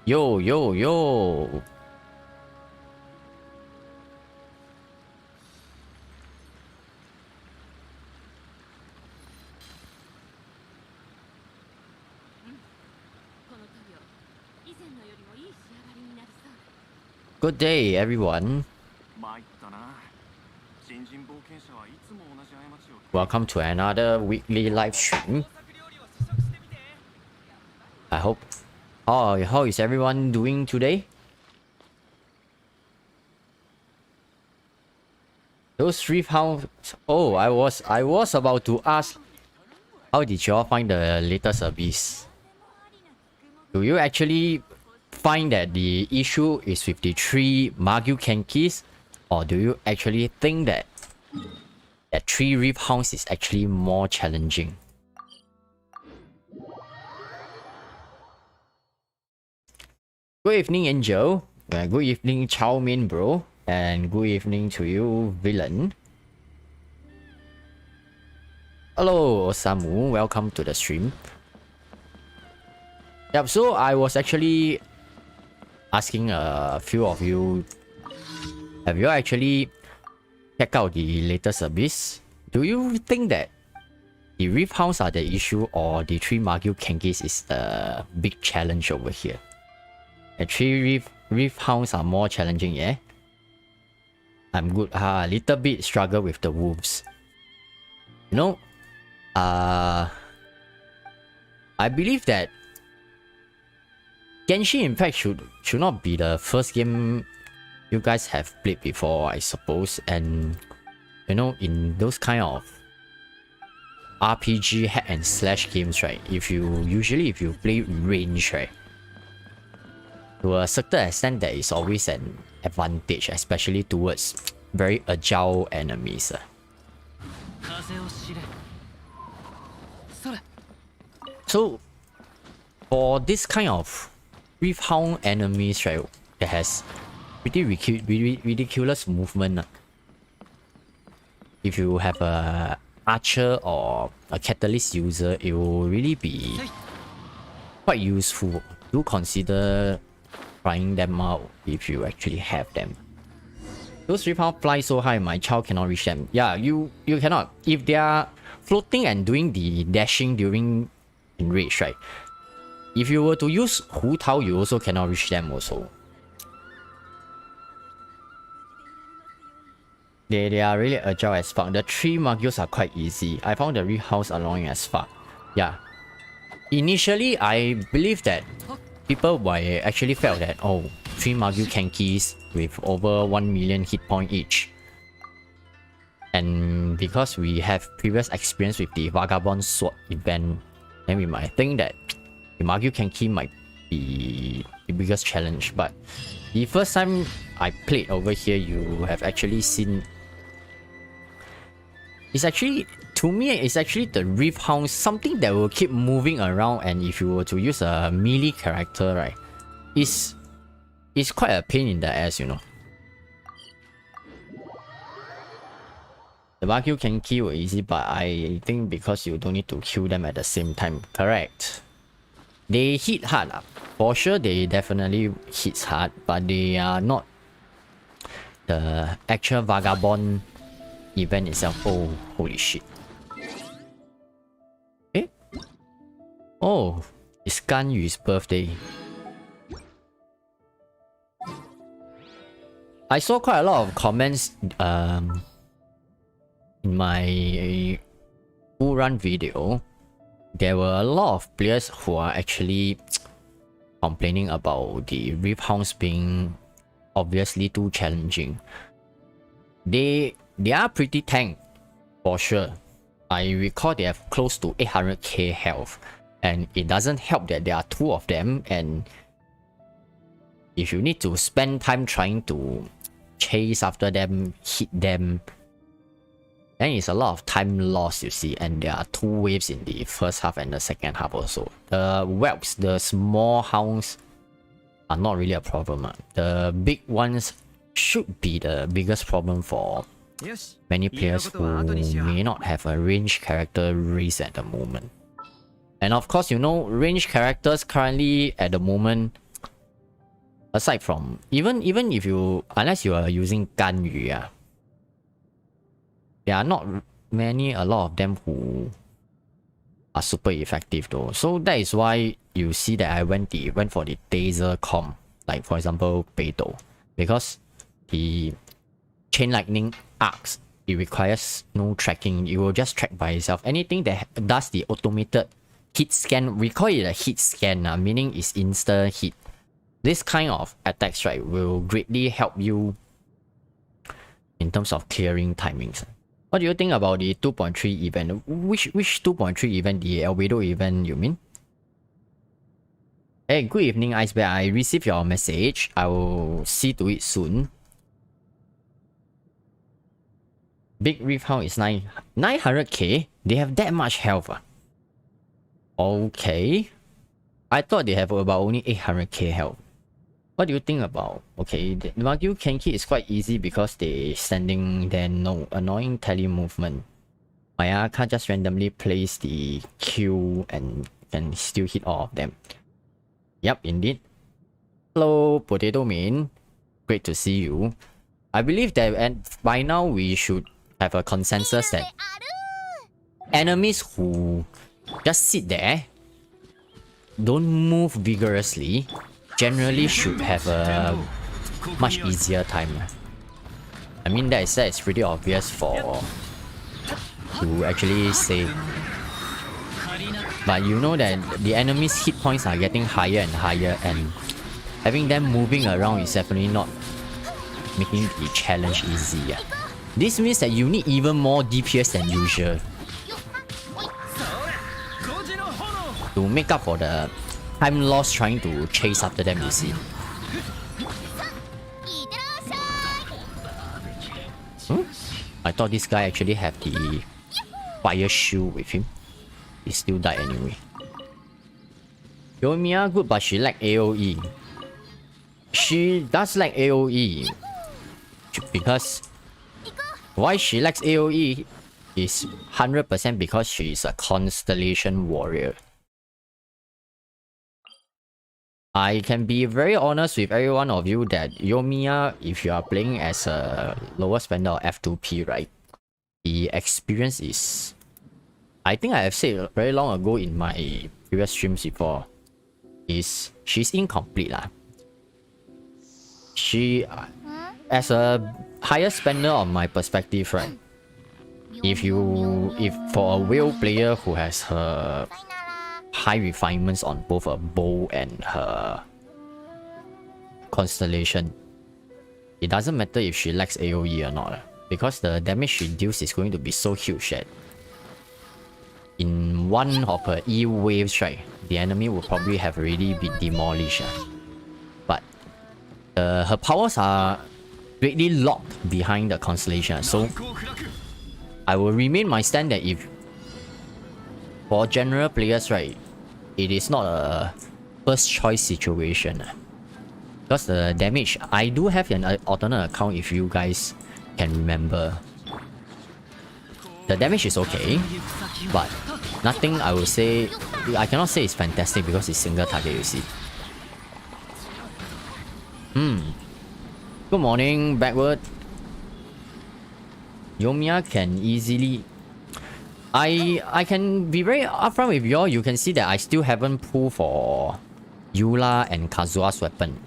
Yo, yo, yo. Good day, everyone. Welcome to another weekly live stream. I hope. How is everyone doing today? Those three hounds. Oh, I was about to ask. How did y'all find the latest abyss? Do you actually find that the issue is with the three Magyu Kenkis, or do you actually think that three Reef Hounds is actually more challenging? Good evening, Angel. Good evening, Chow Mein Bro. And good evening to you, Villain. Hello, Osamu. Welcome to the stream. Yep, so I was actually asking a few of you, have you actually checked out the latest abyss? Do you think that the Reef Hounds are the issue, or the three Magyu Kenkis is the big challenge over here? The three Reef Hounds are more challenging, yeah? I'm good. A little bit struggle with the wolves. You know, I believe that Genshin Impact should not be the first game you guys have played before, I suppose. And you know, in those kind of RPG hack and slash games, right? If you play range, right? To a certain extent, there is always an advantage, especially towards very agile enemies. So, for this kind of Reef Hound enemies, right, that has pretty ridiculous movement. If you have a archer or a catalyst user, it will really be quite useful. Do consider trying them out if you actually have them. Those Reef Hounds fly so high, my child cannot reach them. Yeah, you cannot. If they are floating and doing the dashing during enrage, right? If you were to use Hu Tao, you also cannot reach them also. They are really agile as fuck. The three Magyos are quite easy. I found the Reef Hounds annoying as fuck. Yeah. Initially, I believe that people were actually felt that, oh, three Magyu Kenkis with over 1 million hit point each. And because we have previous experience with the Vagabond Sword event, then we might think that the Magyu Kenki might be the biggest challenge. But the first time I played over here, you have actually seen, it's actually, to me, it's actually the Reef Hound, something that will keep moving around. And if you were to use a melee character, right, it's quite a pain in the ass, you know. The Magyu Kenki were easy, but I think because you don't need to kill them at the same time. Correct. They hit hard. For sure, they definitely hit hard, but they are not the actual Vagabond event itself. Oh, holy shit. Eh? Oh, it's Gan Yu's birthday. I saw quite a lot of comments in my full run video. There were a lot of players who are actually complaining about the Reef Hounds being obviously too challenging. They are pretty tank, for sure. I recall they have close to 800k health, and it doesn't help that there are two of them, and if you need to spend time trying to chase after them, hit them, then it's a lot of time lost, you see. And there are two waves in the first half and the second half also. The whelps, the small hounds, are not really a problem. The big ones should be the biggest problem for many players who may not have a range character race at the moment. And of course, you know, range characters currently at the moment, aside from even if you, unless you are using Ganyu, there are not a lot of them who are super effective though. So that is why you see that I went for the taser comp, like for example Beidou, because the chain lightning arcs, it requires no tracking. You will just track by itself. Anything that does the automated hit scan, we call it a hit scan, meaning it's instant hit. This kind of attacks, right, will greatly help you in terms of clearing timings. What do you think about the 2.3 event? Which 2.3 event? The Albedo event, you mean? Hey, good evening, Ice Bear. I received your message. I will see to it soon. Big Reef Hound is 900k. They have that much health. Okay. I thought they have about only 800k health. What do you think about? Okay, the Wagyu Kenki is quite easy because they standing there, no annoying tele movement. Mayaka just randomly place the Q and can still hit all of them. Yep, indeed. Hello, Potato Man. Great to see you. I believe that by now we should have a consensus that enemies who just sit there, don't move vigorously, generally should have a much easier time. I mean that is pretty obvious for to actually say. But you know that the enemy's hit points are getting higher and higher, and having them moving around is definitely not making the challenge easy. This means that you need even more DPS than usual to make up for the time lost trying to chase after them, you see. I thought this guy actually had the fire shield with him. He still died anyway. Yoimiya good, but she lack AoE. She does lack AoE. Because why she lacks AoE is 100% because she is a Constellation Warrior. I can be very honest with every one of you that Yoimiya, if you are playing as a lower spender or F2P, right, the experience is, I think I have said very long ago in my previous streams before, is she's incomplete lah. She, as a higher spender on my perspective, right, if for a whale player who has her high refinements on both her bow and her constellation, it doesn't matter if she lacks AoE or not, because the damage she deals is going to be so huge that in one of her E waves, right, the enemy will probably have already been demolished. But her powers are greatly locked behind the constellation, so I will remain my stand that if for general players, right, it is not a first choice situation. Because the damage, I do have an alternate account if you guys can remember. The damage is okay, but nothing I will say, I cannot say it's fantastic because it's single target, you see. Good morning, backward. Yoimiya can easily... I can be very upfront with y'all. You can see that I still haven't pulled for Eula and Kazuha's weapon.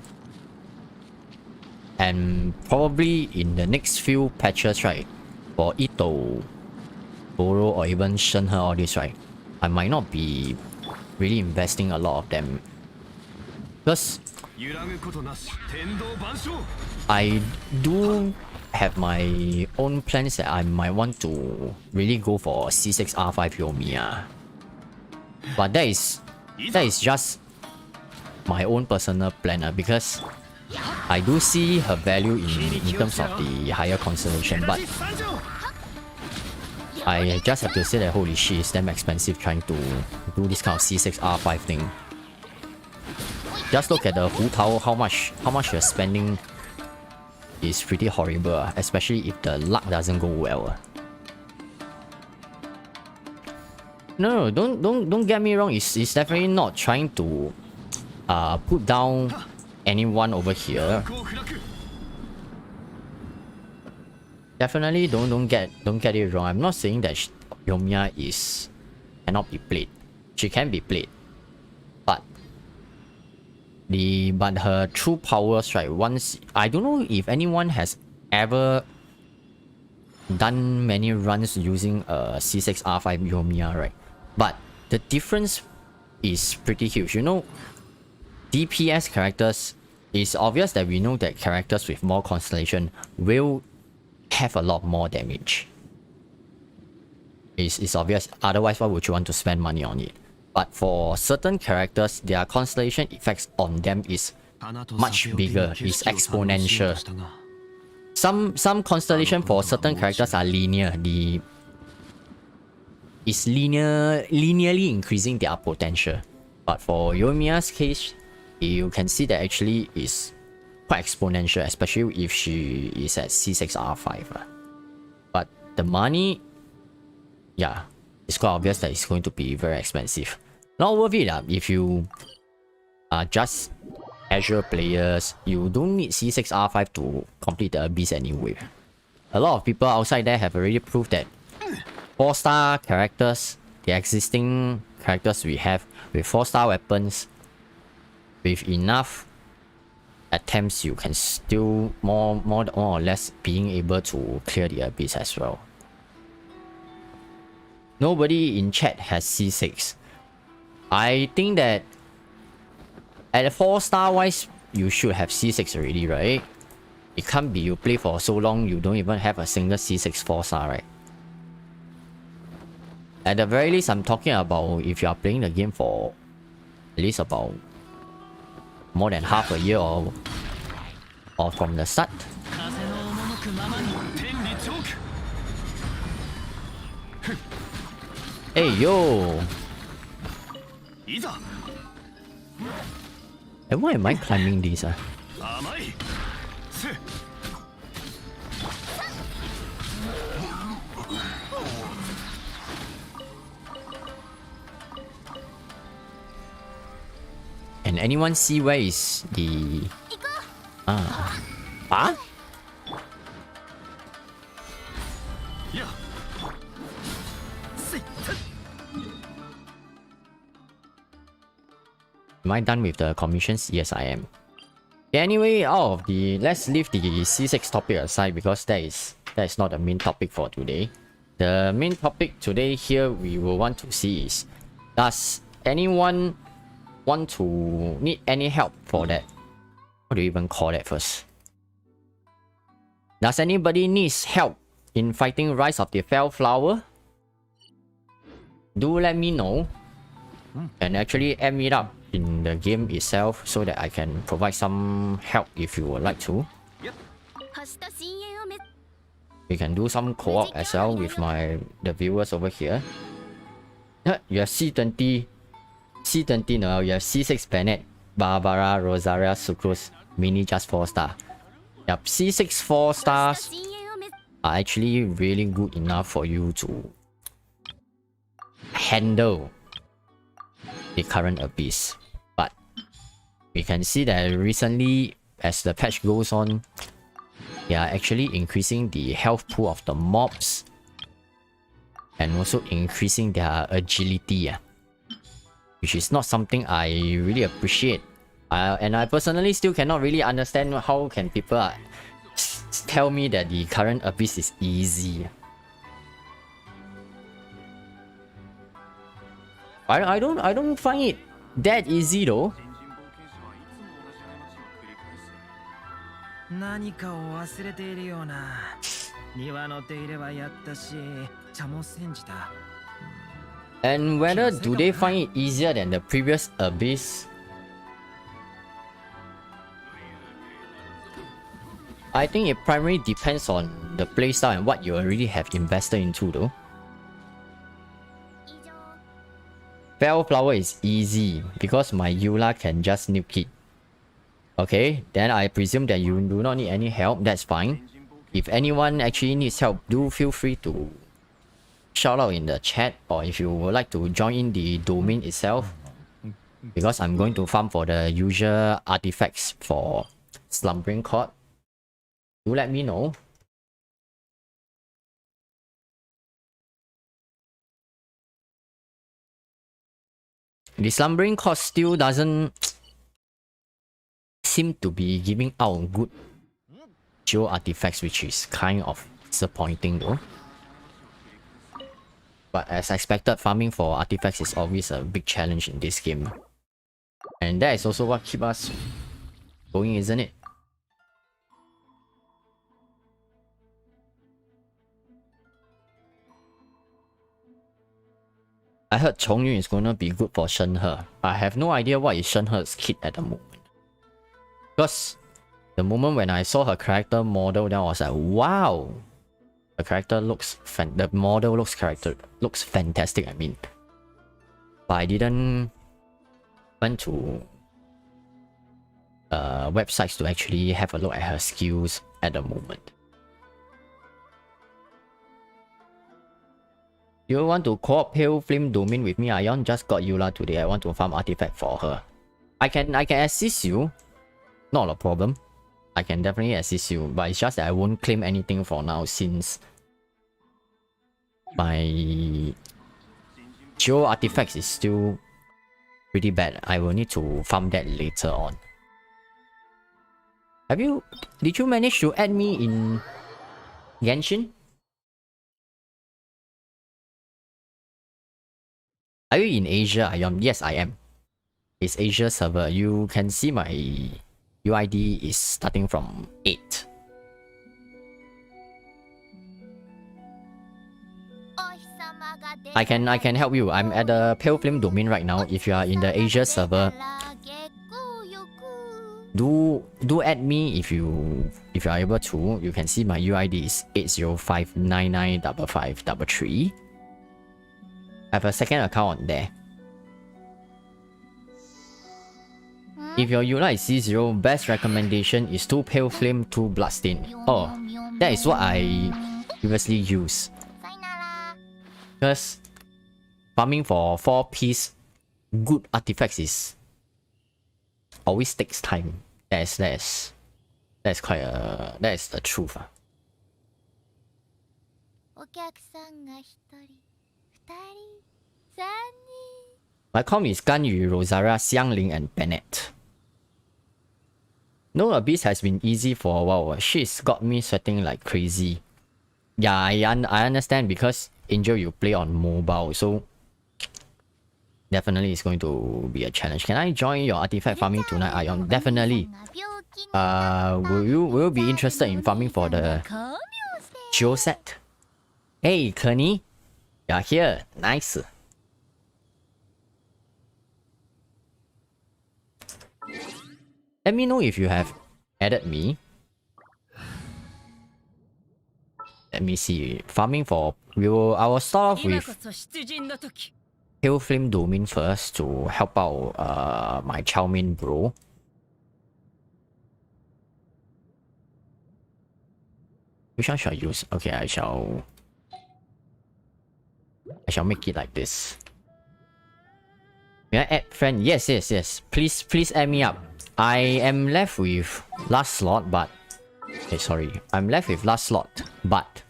And probably in the next few patches, right, for Ito, Boro, or even Shenhe, all this, right, I might not be really investing a lot of them. Because I do have my own plans that I might want to really go for C6R5 Yoimiya. But that is just my own personal plan, because I do see her value in terms of the higher constellation, but I just have to say that holy shit, it's damn expensive trying to do this kind of C6R5 thing. Just look at the Hu Tao, how much you're spending is pretty horrible, especially if the luck doesn't go well. No, don't get me wrong. It's definitely not trying to put down anyone over here. Definitely don't get it wrong. I'm not saying that Yoimiya cannot be played. She can be played, but her true powers, right? Once I don't know if anyone has ever done many runs using C6R5 Yoimiya, right? But the difference is pretty huge. You know, DPS characters, it's obvious that we know that characters with more constellation will have a lot more damage. It's obvious, otherwise why would you want to spend money on it? But for certain characters, their constellation effects on them is much bigger, is exponential. Some constellation for certain characters are linear. Is linearly increasing their potential. But for Yoimiya's case, you can see that actually is quite exponential, especially if she is at C6R5. But the money, yeah, it's quite obvious that it's going to be very expensive. Not worth it if you are just casual players. You don't need C6R5 to complete the Abyss anyway. A lot of people outside there have already proved that 4-star characters, the existing characters we have with 4-star weapons, with enough attempts, you can still more or less being able to clear the Abyss as well. Nobody in chat has C6. I think that at 4-star wise, you should have C6 already, right? It can't be you play for so long, you don't even have a single C6 4-star, right? At the very least, I'm talking about if you are playing the game for at least about more than half a year or from the start. Hey yo! And why am I climbing these? Can anyone see where is the... Huh? Am I done with the commissions? Yes, I am. Anyway, let's leave the C6 topic aside because that is not the main topic for today. The main topic today here we will want to see is, does anyone need any help for that? What do you even call that first? Does anybody needs help in fighting Rise of the Fell Flower? Do let me know. And actually add me up in the game itself so that I can provide some help if you would like to. We can do some co-op as well with the viewers over here. You have C20 now, you have C6 Bennett, Barbara, Rosaria, Sucrose, Mini just 4-star. Yep, C6 4 stars are actually really good enough for you to handle the current Abyss. But we can see that recently, as the patch goes on, they are actually increasing the health pool of the mobs and also increasing their agility, which is not something I really appreciate. And I personally still cannot really understand how can people tell me that the current Abyss is easy. I don't find it that easy though. And whether do they find it easier than the previous Abyss? I think it primarily depends on the playstyle and what you already have invested into though. Bellflower is easy because my Eula can just nuke it. Okay, then I presume that you do not need any help, that's fine. If anyone actually needs help, do feel free to shout out in the chat, or if you would like to join in the domain itself, because I'm going to farm for the usual artifacts for Slumbering Court. Do let me know. The Slumbering Court still doesn't seem to be giving out good geo artifacts, which is kind of disappointing though. But as expected, farming for artifacts is always a big challenge in this game. And that is also what keeps us going, isn't it? I heard Chongyun is gonna be good for Shenhe. I have no idea what is Shenhe's kit at the moment. Because the moment when I saw her character model, then I was like, wow! The character looks the model looks fantastic, I mean. But I didn't went to websites to actually have a look at her skills at the moment. You want to co-op Pale Flame Domain with me, Ion? Just got Eula today. I want to farm artifact for her. I can assist you. Not a problem. I can definitely assist you, but it's just that I won't claim anything for now since my geo artifacts is still pretty bad. I will need to farm that later on. Did you manage to add me in Genshin? Are you in Asia, Ion? Yes, I am. It's Asia server. You can see my UID is starting from 8. I can help you. I'm at the Pale Flame Domain right now. If you are in the Asia server, do add me if you are able to. You can see my UID is 805995533. I have a second account on there. If your Eula is C0, best recommendation is 2 Pale Flame, 2 Bloodstain. Oh, that is what I previously used. Because farming for 4-piece good artifacts is always takes time. That's quite that is the truth. My com is Ganyu, Rosaria, Xiangling, and Bennett. No Abyss has been easy for a while. She's got me sweating like crazy. Yeah, I understand because Angel you play on mobile, so definitely it's going to be a challenge. Can I join your artifact farming tonight, Ion? Definitely. Will you be interested in farming for the Geo set? Hey, Kenny, you're here. Nice. Let me know if you have added me. Let me see. Farming for I will start off with Pale Flame Domain first to help out my Chowmin bro. Which one should I use? Okay, I shall make it like this. May I add friend? Yes. Please add me up. I am left with last slot, but I'm left with last slot, but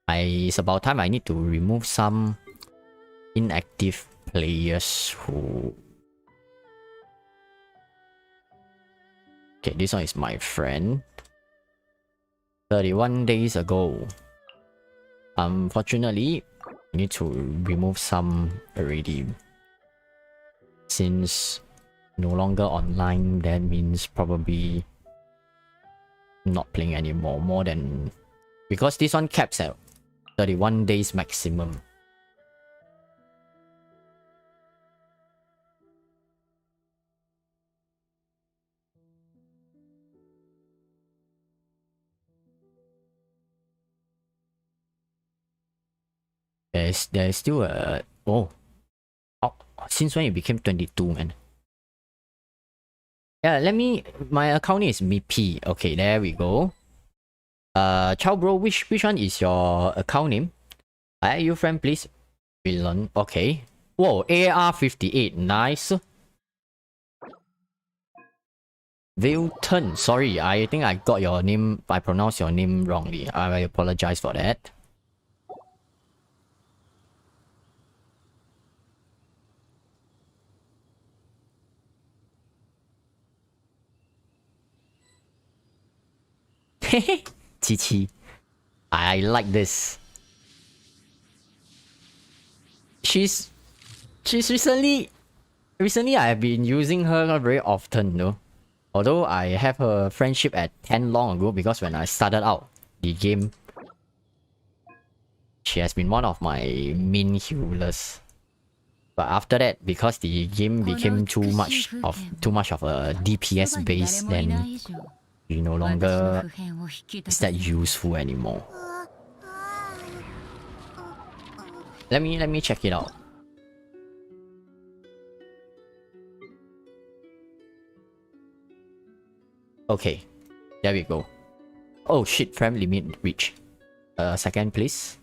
it's about time I need to remove some inactive players who... Okay, this one is my friend. 31 days ago. Unfortunately, I need to remove some already. Since no longer online, that means probably not playing anymore. More than... Because this one caps at 31 days maximum. There is still a... Oh, since when it became 22, man? Yeah, my account name is Mippy. Okay, there we go. Chow bro, which one is your account name? Are you friend, please? Villain. Okay. Whoa, AR 58. Nice. Vilton, sorry, I think I got your name, I pronounced your name wrongly. I apologize for that. Chichi, I like this. She's recently I have been using her very often, though. Although I have a friendship at 10 long ago because when I started out the game, she has been one of my main healers. But after that, because the game became too much of a DPS base, then she no longer is that useful anymore. Let me check it out. Okay, there we go. Oh shit, frame limit reach. Second please.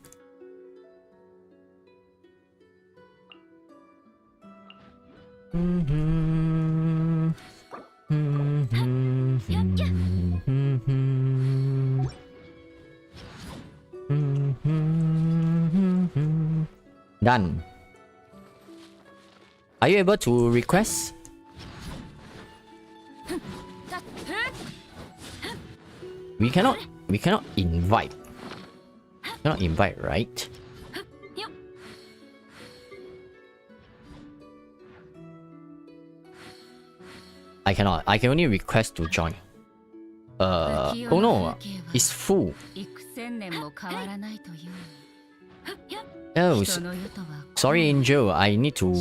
Done. Are you able to request? We cannot invite. Cannot invite, right? I cannot. I can only request to join. Oh no, it's full. Oh, sorry Angel, I need to...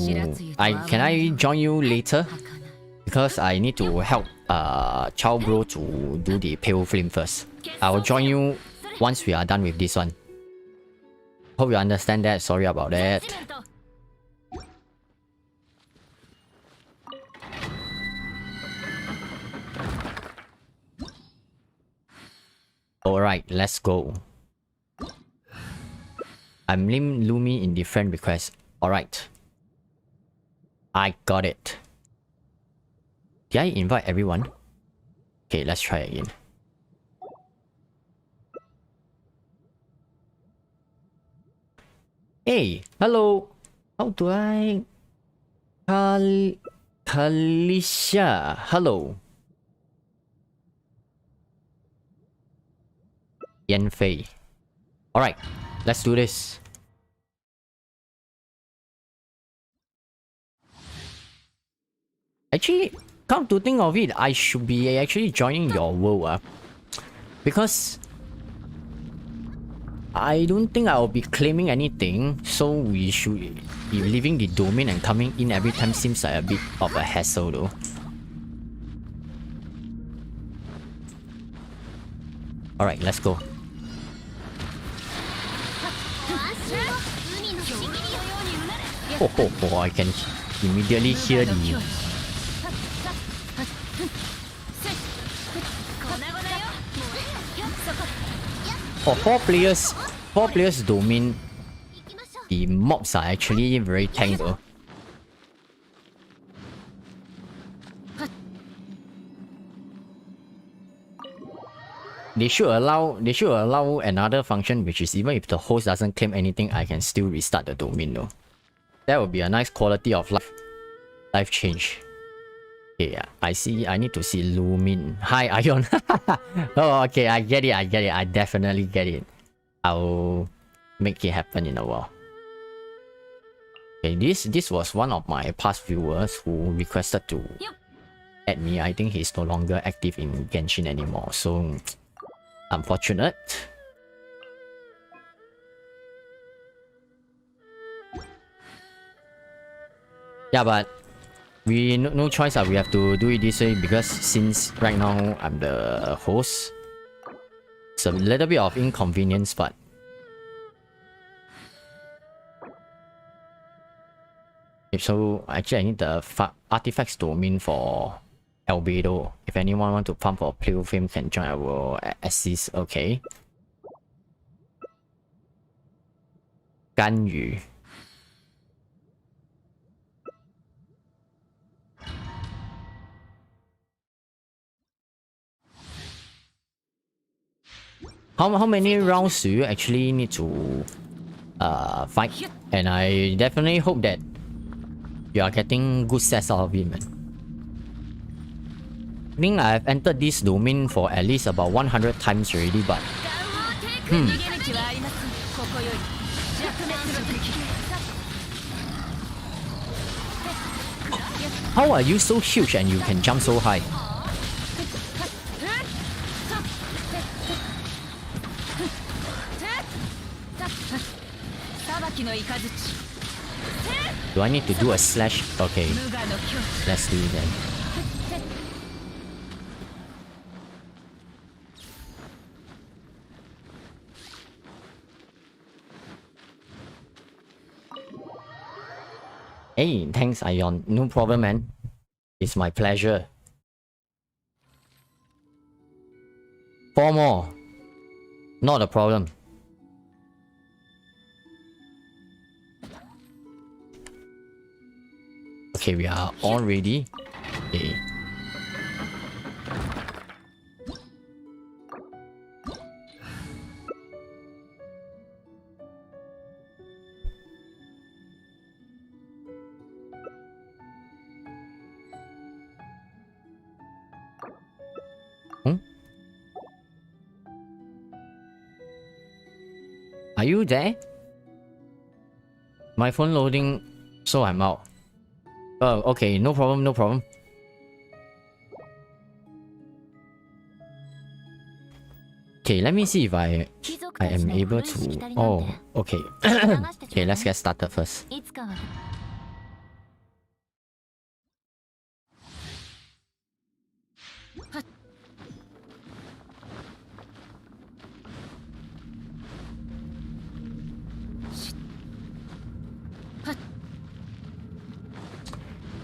Can I join you later? Because I need to help Chow Bro to do the pale flame first. I will join you once we are done with this one. Hope you understand that, sorry about that. Alright, let's go. I'm Lim Lumi in the friend request. Alright. I got it. Did I invite everyone? Okay, let's try again. Hey, hello. How do I... Kalisha, hello. Yanfei. Alright, let's do this. Actually, come to think of it, I should be actually joining your world, because I don't think I'll be claiming anything, so we should be leaving the domain and coming in every time seems like a bit of a hassle though. Alright, let's go. Oh, I can immediately hear the... For 4 players domain, the mobs are actually very tank though. They should allow another function, which is even if the host doesn't claim anything, I can still restart the domain though. That would be a nice quality of life change. Okay, I see. I need to see Lumin. Hi, Ion. Oh, okay. I get it. I definitely get it. I'll make it happen in a while. Okay, this was one of my past viewers who requested to add me. I think he's no longer active in Genshin anymore. So, unfortunate. Yeah, but we no choice. We have to do it this way because since right now I'm the host, it's a little bit of inconvenience, but so actually I need the artifacts domain for Albedo. If anyone want to farm for Pale Flame can join, I will assist. Okay. Ganyu. How many rounds do you actually need to fight? And I definitely hope that you are getting good sets out of it, man. I think I've entered this domain for at least about 100 times already, but how are you so huge and you can jump so high? Do I need to do a slash? Okay, let's do it then. Hey, thanks Ion. No problem, man. It's my pleasure. 4 more. Not a problem. Okay, we are all ready. Okay. Are you there? My phone loading, so I'm out. Oh, okay, no problem, no problem. Okay, let me see if I am able to... Oh, okay. Okay, let's get started first.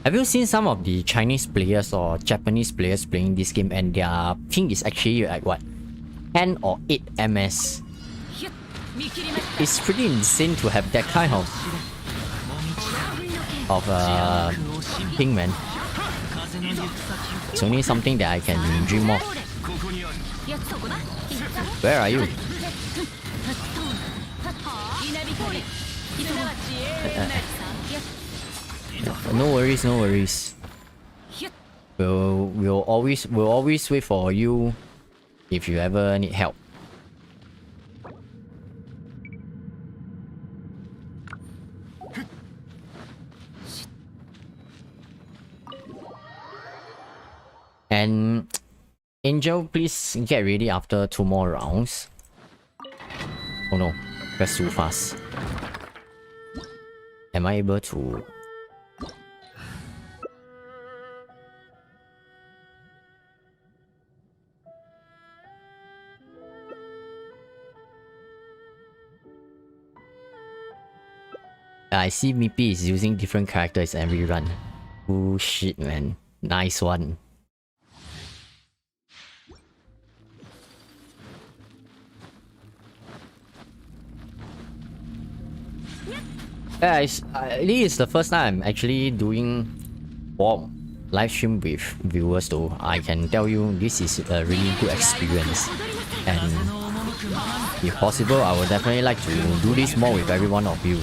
Have you seen some of the Chinese players or Japanese players playing this game and their ping is actually like what? 10 or 8 ms. It's pretty insane to have that kind of ping, man. It's only something that I can dream of. Where are you? No worries, no worries. We'll always wait for you if you ever need help. And Angel, please get ready after 2 more rounds. Oh no, that's too fast. Am I able to... I see Mippy is using different characters every run. Oh shit, man. Nice one. Yeah, this is the first time I'm actually doing live stream with viewers though. I can tell you this is a really good experience. And if possible, I would definitely like to do this more with every one of you.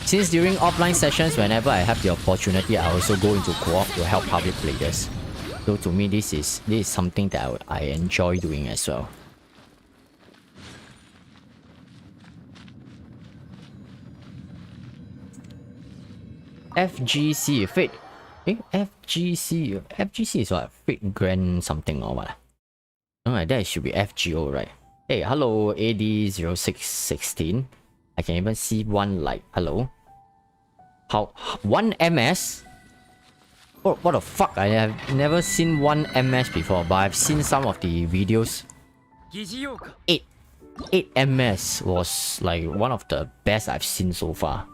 Since during offline sessions, whenever I have the opportunity, I also go into co-op to help public players. So to me, this is something that I enjoy doing as well. FGC Fate. FGC is what? Fate Grand something or what? Alright, that should be FGO, right? Hey, hello AD0616. I can even see one like hello. How 1 ms? What the fuck? I have never seen 1 ms before, but I've seen some of the videos. 8 ms was like one of the best I've seen so far.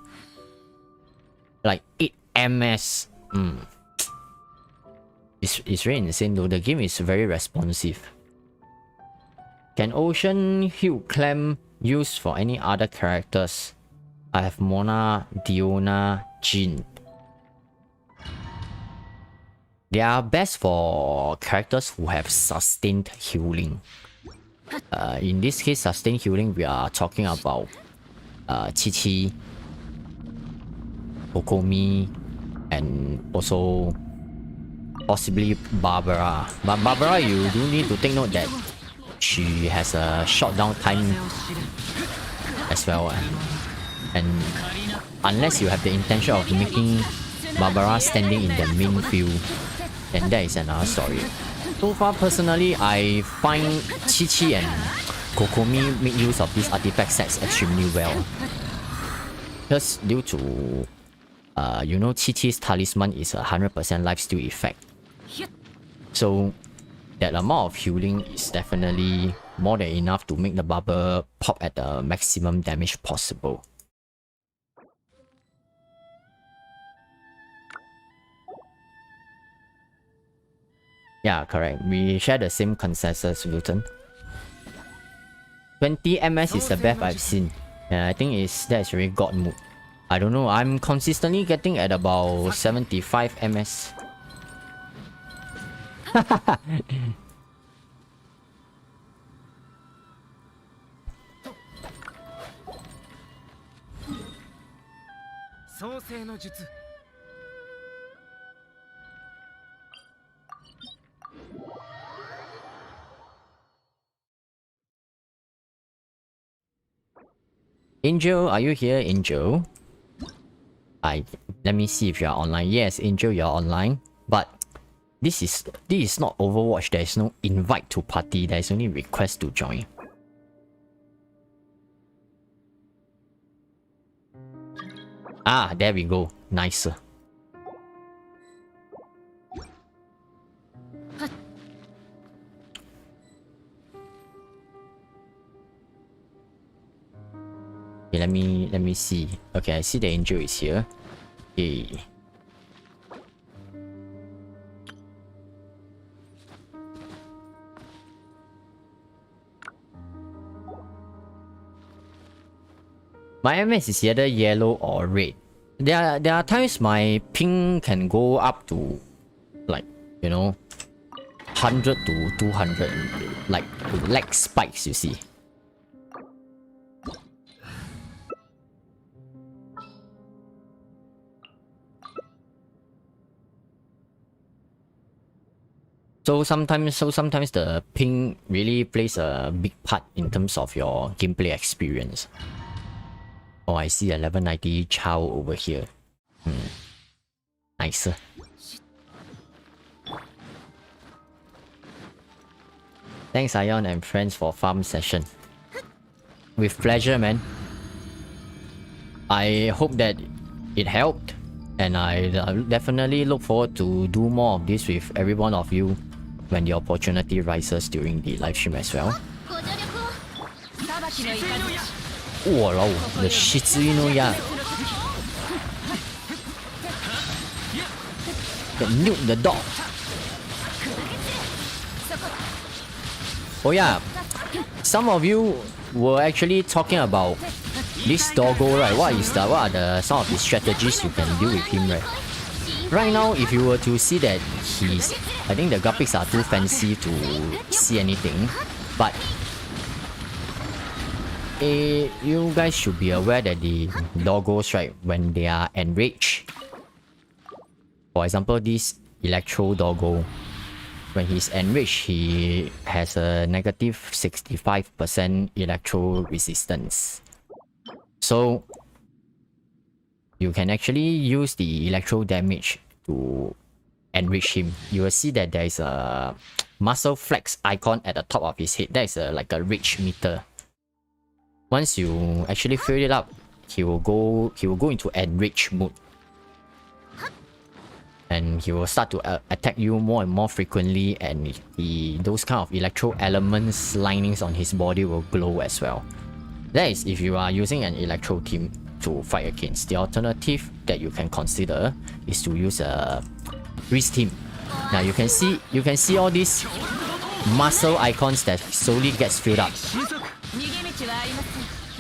Like 8 ms. It's really insane though. The game is very responsive. Can Ocean Hue Clam use for any other characters? I have Mona, Diona, Jin. They are best for characters who have sustained healing. In this case, sustained healing, we are talking about Chit, Kokomi, and also possibly Barbara. But Barbara, you do need to take note that she has a short down time as well. And unless you have the intention of making Barbara standing in the main field, then that is another story. So far, personally, I find Chit and Kokomi make use of these artifact sets extremely well. Just due to, you know, Chit's talisman is a 100% lifesteal effect. So that amount of healing is definitely more than enough to make the Barber pop at the maximum damage possible. Yeah, correct. We share the same consensus, Luton. 20 ms is the best I've seen. And I think that's really god mode. I don't know, I'm consistently getting at about 75 ms. Angel, are you here, Angel? Let me see if you are online. Yes, Angel, you are online. But this is not Overwatch. There is no invite to party. There is only request to join. Ah, there we go. Nice. Okay, let me see. Okay, I see the angel is here. Okay. My MS is either yellow or red. There are times my ping can go up to, like, you know, 100 to 200, like lag spikes, you see. So sometimes the ping really plays a big part in terms of your gameplay experience. Oh, I see a level 90 Chow over here. Nice. Thanks Ion and friends for farm session. With pleasure, man. I hope that it helped, and I definitely look forward to do more of this with every one of you when the opportunity rises during the live stream as well. Wow, the Shitsuino-ya. The nuke the dog. Oh yeah, some of you were actually talking about this doggo, right? What are some of the strategies you can do with him, right? Right now, if you were to see that I think the graphics are too fancy to see anything, but you guys should be aware that the doggos, right, when they are enraged, for example, this Electro doggo, when he's enraged, he has a negative 65% electro resistance. So you can actually use the electro damage to enrich him. You will see that there is a muscle flex icon at the top of his head. That is like a rage meter. Once you actually fill it up, he will go into enrage mode. And he will start to attack you more and more frequently, and those kind of electro elements linings on his body will glow as well. That is if you are using an electro team to fight against. The alternative that you can consider is to use a Grease team. Now you can see all these muscle icons that slowly gets filled up.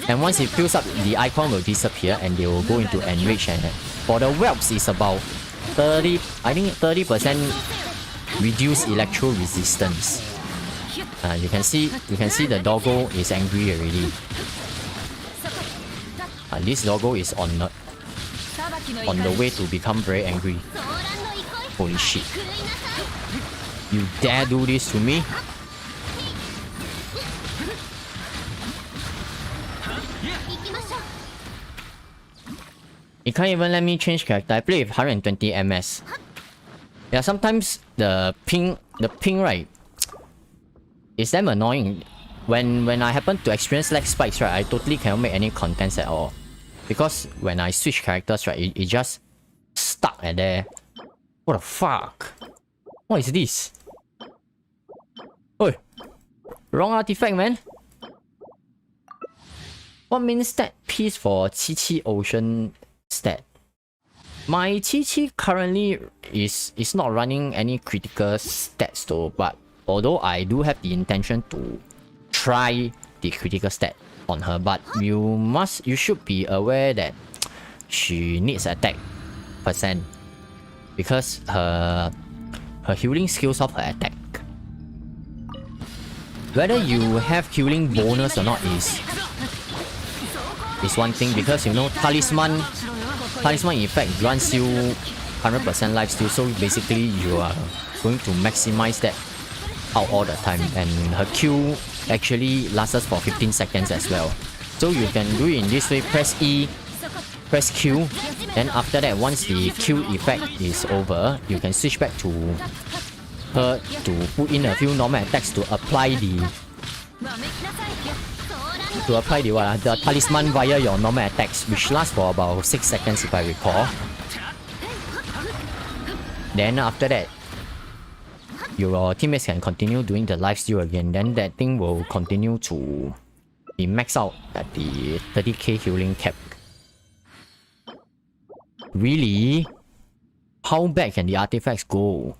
And once it fills up, the icon will disappear and they will go into enrage. And for the whelps, it's about I think 30% reduce electro resistance. You can see the doggo is angry already. This doggo is on the way to become very angry. Holy shit. You dare do this to me? It can't even let me change character. I play with 120 ms. Yeah, sometimes the ping right, is damn annoying. When I happen to experience lag spikes, right, I totally cannot make any contents at all. Because when I switch characters, right, it just stuck at there. What the fuck? What is this? Oi! Wrong artifact, man! What means stat piece for Chi Ocean stat? My Chi currently is not running any critical stats though, but although I do have the intention to try the critical stat on her, but you should be aware that she needs attack percent because her healing skills of her attack. Whether you have healing bonus or not is one thing, because you know talisman effect grants you 100% life steal, so basically you are going to maximize that out all the time, and her Q actually lasts for 15 seconds as well. So you can do it in this way: press E, press Q, then after that, once the Q effect is over, you can switch back to her to put in a few normal attacks to apply the the talisman via your normal attacks, which lasts for about 6 seconds if I recall. Then after that, your teammates can continue doing the lifesteal again. Then that thing will continue to be maxed out at the 30k healing cap. Really? How bad can the artifacts go?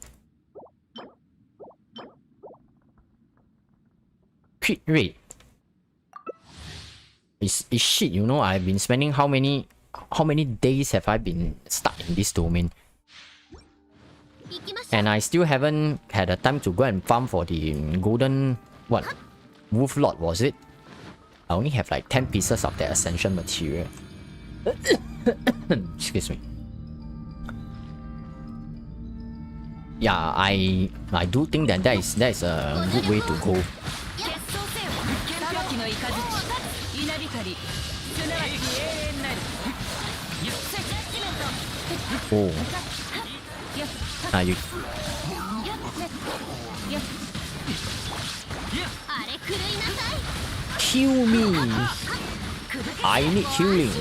Crit rate is shit, you know. I've been spending how many days have I been stuck in this domain, and I still haven't had the time to go and farm for the golden wolf lot, was it? I only have like 10 pieces of that ascension material. Excuse me. Yeah, I do think that is a good way to go. Oh. You... Heal me! I need healing.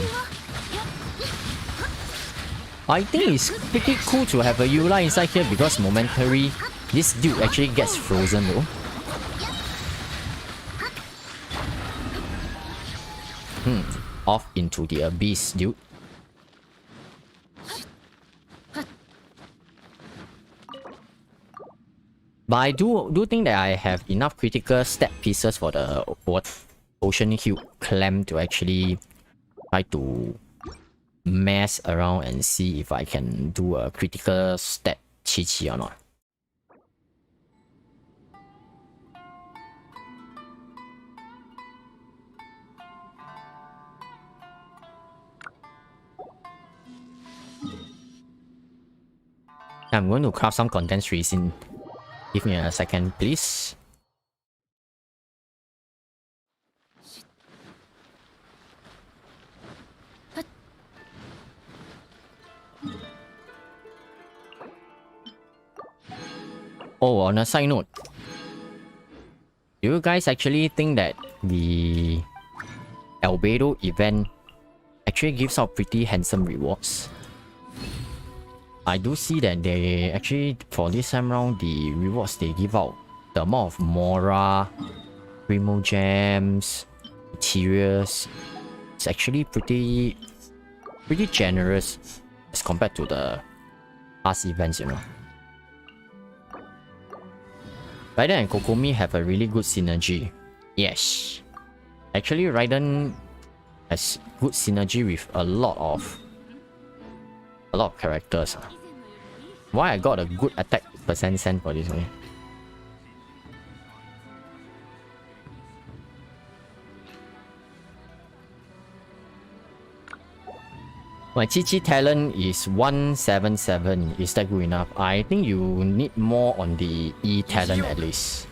I think it's pretty cool to have a Eula inside here because momentarily this dude actually gets frozen though. Off into the abyss, dude. But I do think that I have enough critical stat pieces for the Ocean Hue Clam to actually try to mess around and see if I can do a critical stat Chi or not. I'm going to craft some condensed resin. Give me a second, please. Oh, on a side note, do you guys actually think that the Albedo event actually gives out pretty handsome rewards? I do see that they actually, for this time round, the rewards they give out, the amount of Mora, Primo Gems, materials, it's actually pretty generous as compared to the past events, you know. Raiden and Kokomi have a really good synergy. Yes. Actually, Raiden has good synergy with a lot of characters. Why I got a good attack percent send for this one? My Chi talent is 177. Is that good enough? I think you need more on the E talent at least.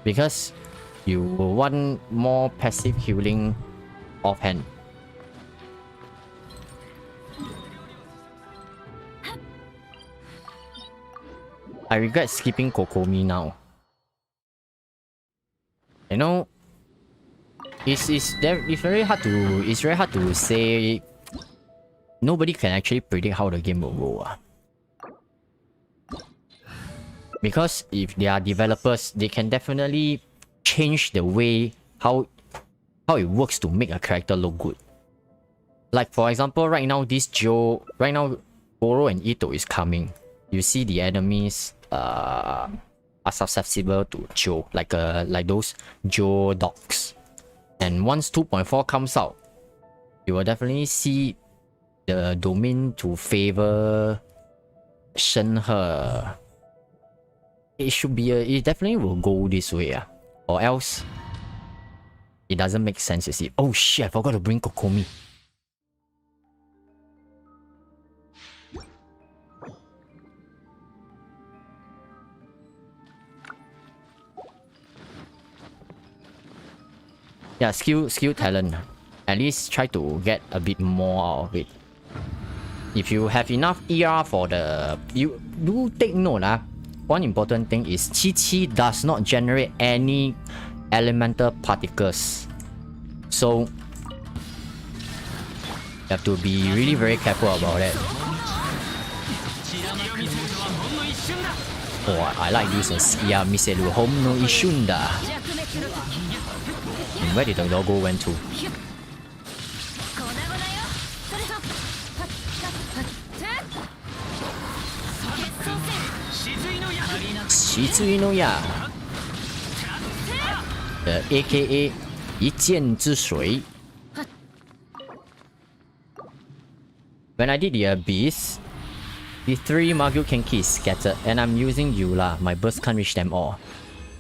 Because you want more passive healing offhand. I regret skipping Kokomi now. You know, it's very hard to say. Nobody can actually predict how the game will go. Because if they are developers, they can definitely change the way how it works to make a character look good. Like for example, right now Goro and Ito is coming. You see the enemies are susceptible to Joe, like those Joe dogs. And once 2.4 comes out, you will definitely see the domain to favor Shenhe. It definitely will go this way, or else it doesn't make sense, you see. Oh shit, I forgot to bring Kokomi. Yeah, skill talent. At least try to get a bit more out of it. If you have enough ER for the... You do take note, one important thing is Chi does not generate any elemental particles. So you have to be really very careful about that. Oh, I like using Skia Miselu Home no Ishunda. Where did the logo went to? Shizui no Ya. The aka 一剑之水. When I did the Abyss, the 3 Magyu Kenki is scattered and I'm using Eula. My burst can't reach them all.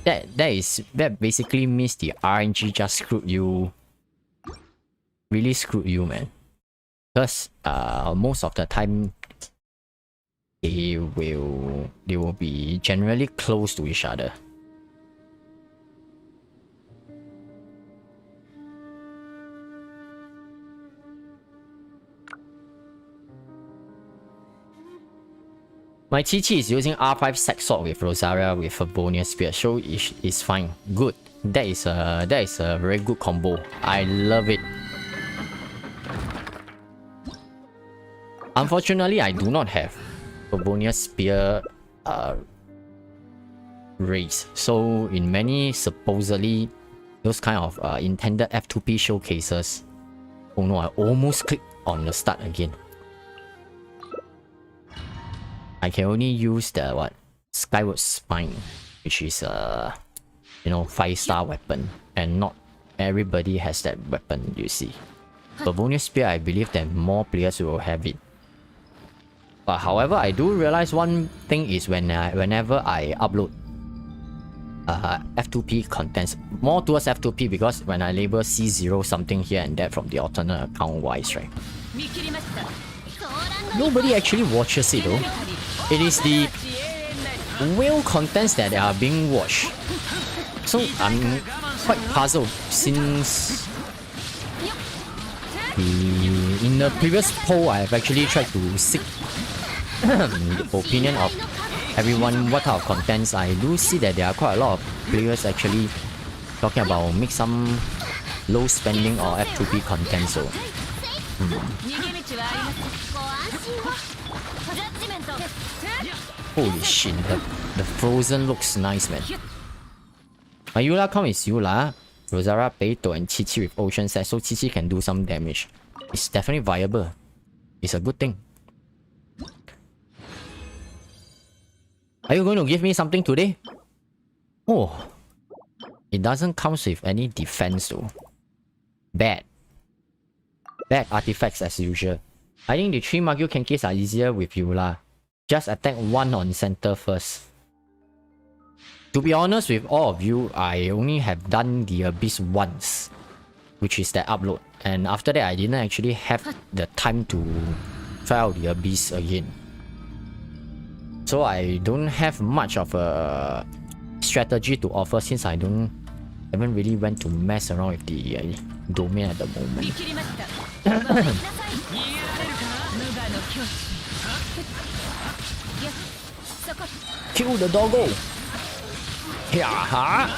That basically means the RNG just screwed you. Really screwed you, man. Because most of the time they will be generally close to each other. My Chi is using R5 Sack Sword with Rosaria with a bonus spear, so it's fine. Good. That is a very good combo. I love it. Unfortunately, I do not have a bonus spear race. So in many supposedly those kind of intended F2P showcases, oh no, I almost clicked on the start again. I can only use the Skyward Spine, which is 5-star weapon, and not everybody has that weapon, you see. But bonus spear, I believe that more players will have it. But however, I do realize one thing is whenever I upload F2P contents, more towards F2P, because when I label C0 something here and there from the alternate account wise, right? Nobody actually watches it though. It is the whale contents that are being watched. So I'm quite puzzled since in the previous poll I have actually tried to seek the opinion of everyone what type of contents. I do see that there are quite a lot of players actually talking about make some low spending or F2P content, so holy shit, the frozen looks nice, man. My Eula count is Eula, Rosaria, Beito, and Chi with Ocean set, so Chi can do some damage. It's definitely viable. It's a good thing. Are you going to give me something today? Oh, it doesn't come with any defense though. Bad artifacts as usual. I think the 3 Magyu Kenkis are easier with you lah. Just attack one on center first. To be honest with all of you, I only have done the Abyss once, which is that upload. And after that, I didn't actually have the time to try out the Abyss again. So I don't have much of a strategy to offer since I haven't really went to mess around with the domain at the moment. Kill the doggo! Yeah.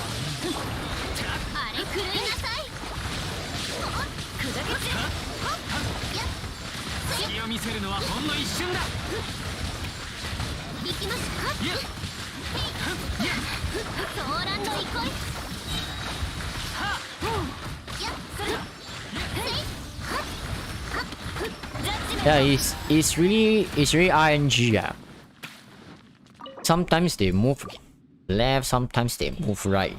Yeah, it's really RNG. Yeah. Sometimes they move left, sometimes they move right.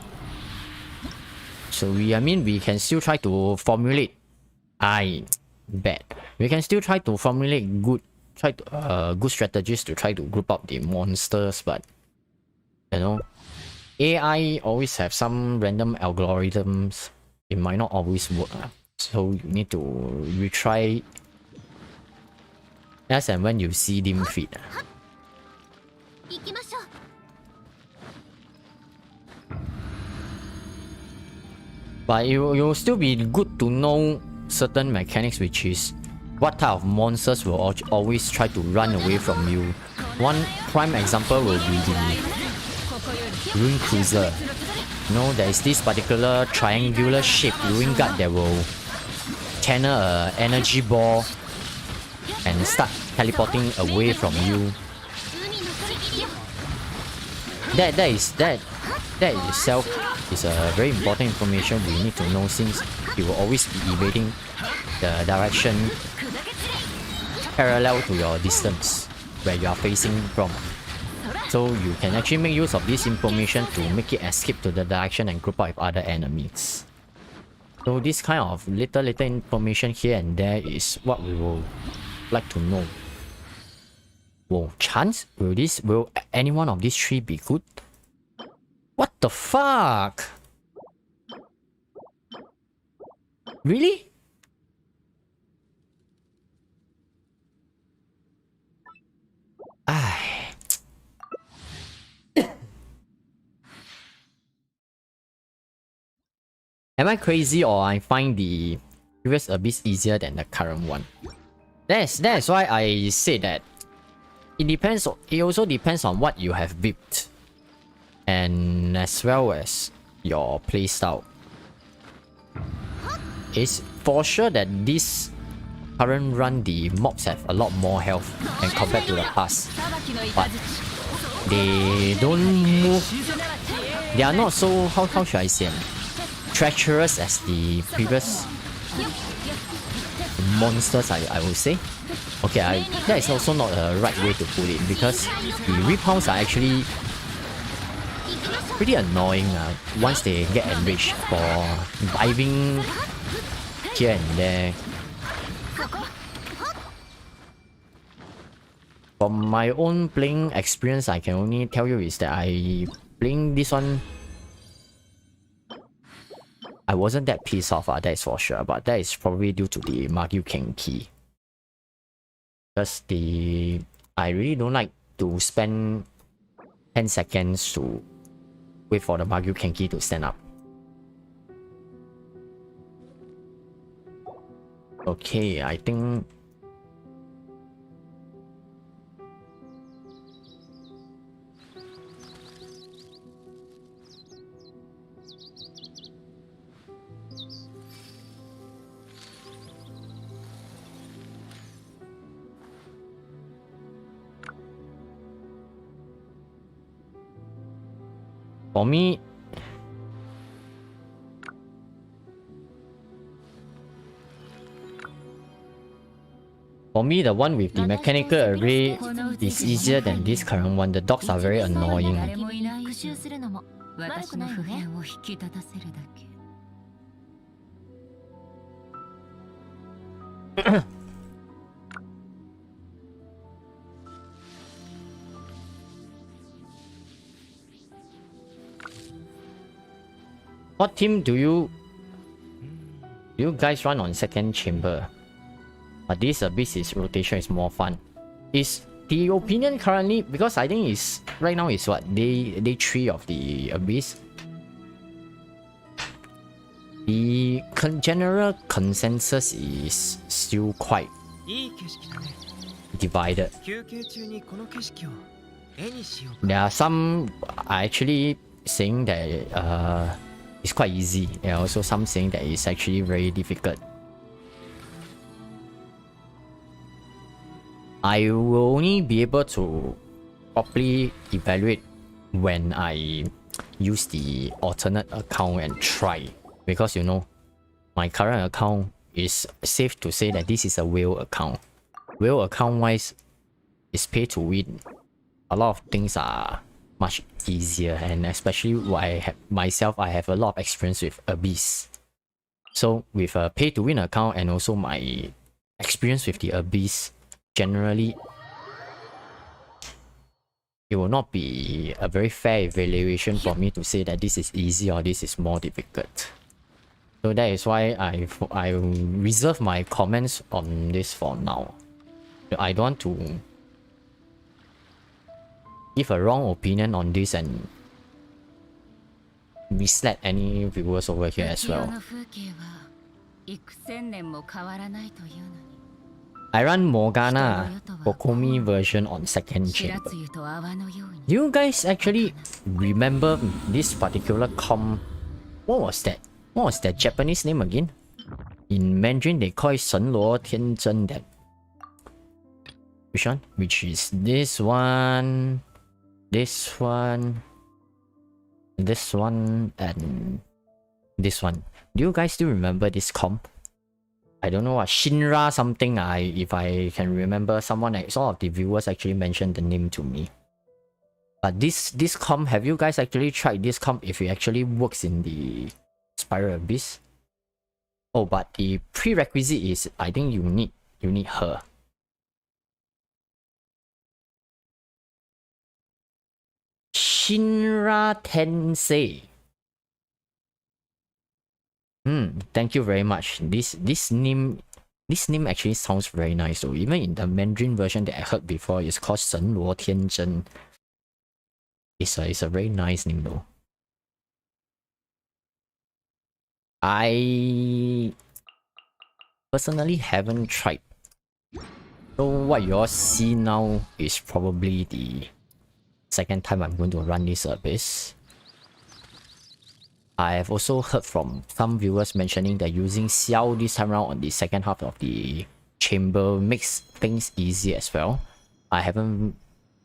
So we can still try to formulate. Bad. We can still try to formulate good strategies to try to group up the monsters, but you know, AI always have some random algorithms. It might not always work. So you need to retry as and when you see them fit. But it will still be good to know certain mechanics, which is what type of monsters will always try to run away from you. One prime example will be the Rune Cruiser. You know, there is this particular triangular shaped Ruin Guard that will channel an energy ball and start teleporting away from you. That itself is a very important information we need to know, since you will always be evading the direction parallel to your distance where you are facing from. So you can actually make use of this information to make it escape to the direction and group up with other enemies. So this kind of little information here and there is what we will like to know. Whoa, chance? Will any one of these 3 be good? What the fuck? Really? Am I crazy, or I find the previous Abyss easier than the current one? That's why I say that it depends. It also depends on what you have built, and as well as your playstyle. It's for sure that this current run, the mobs have a lot more health than compared to the past, but they don't move. They are not so, how should I say, treacherous as the previous monsters, I would say. Okay, that is also not a right way to put it, because the Riphounds are actually pretty annoying once they get enriched for diving here and there. From my own playing experience, I can only tell you is that playing this one, I wasn't that pissed off, that's for sure, but that is probably due to the Magyu Kenki. Because I really don't like to spend 10 seconds to wait for the Magyu Kenki to stand up. Okay, I think for me, the one with the mechanical array is easier than this current one. The dogs are very annoying. What team do you guys run on second chamber? But this abyss is rotation is more fun. Is the opinion currently, because I think is right now is what day 3 of the abyss. The general consensus is still quite divided. There are some are actually saying that it's quite easy. There are also some saying that it's actually very difficult. I will only be able to properly evaluate when I use the alternate account and try. Because you know, my current account is safe to say that this is a whale account. Whale account wise, is pay to win. A lot of things are much easier, and especially what I have a lot of experience with Abyss. So with a pay to win account and also my experience with the Abyss, generally it will not be a very fair evaluation for me to say that this is easy or this is more difficult. So that is why I reserve my comments on this for now. I don't want to give a wrong opinion on this and mislead any viewers over here as well. I run Morgana Kokomi version on second chamber. You guys actually remember this particular comp? What was that? What was that Japanese name again? In Mandarin they call it 神罗天真 that. Which one? Which is this one, this one, this one, and this one. Do you guys still remember this comp? I don't know what Shinra something. If I can remember, some of the viewers actually mentioned the name to me. But this comp, have you guys actually tried this comp? If it actually works in the Spiral Abyss? Oh, but the prerequisite is I think you need her. Shinra Tensei. Thank you very much. This name actually sounds very nice. So even in the Mandarin version that I heard before, it's called 神罗天真. It's a very nice name though. I personally haven't tried. So what you all see now is probably the second time I'm going to run this Abyss. I have also heard from some viewers mentioning that using Xiao this time around on the second half of the chamber makes things easy as well. I haven't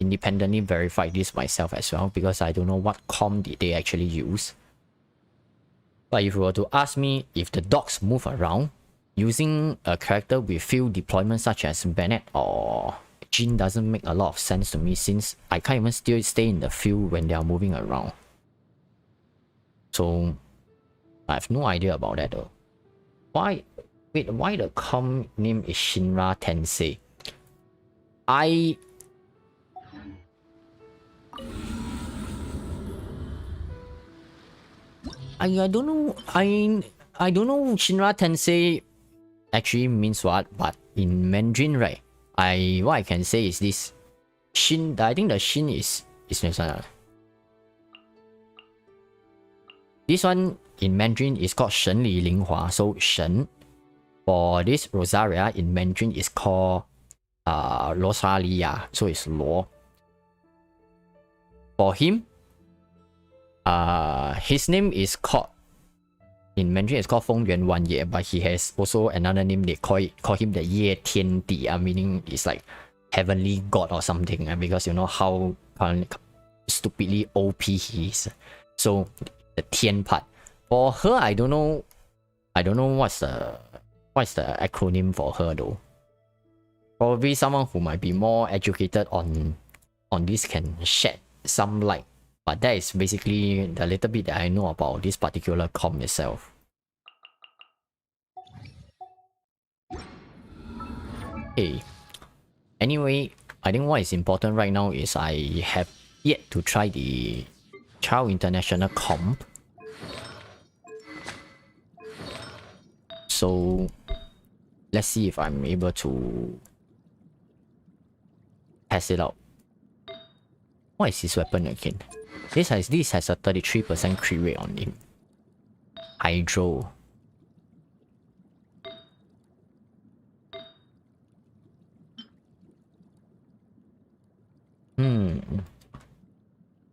independently verified this myself as well because I don't know what comp did they actually use. But if you were to ask me if the dogs move around, using a character with field deployment such as Bennett or Jin doesn't make a lot of sense to me since I can't even still stay in the field when they are moving around. So I have no idea about that though. Why the comp name is Shinra Tensei? I don't know. I don't know Shinra Tensei actually means what, but in Mandarin, right? What I can say is this. Shin, I think the Shin is this one. This one in Mandarin is called 神里灵华. So 神 for this Rosaria in Mandarin is called Rosalia. So it's Luo. For him, his name is called in Mandarin it's called 风原万叶, but he has also another name they call him the 叶天地, meaning it's like heavenly god or something, because you know how stupidly OP he is. So the 天 part. For her, I don't know what's the acronym for her though. Probably someone who might be more educated on this can shed some light. But that is basically the little bit that I know about this particular comp itself. Okay. Anyway, I think what is important right now is I have yet to try the Child International comp. So let's see if I'm able to test it out. What is his weapon again? This has a 33% crit rate on him. Hydro.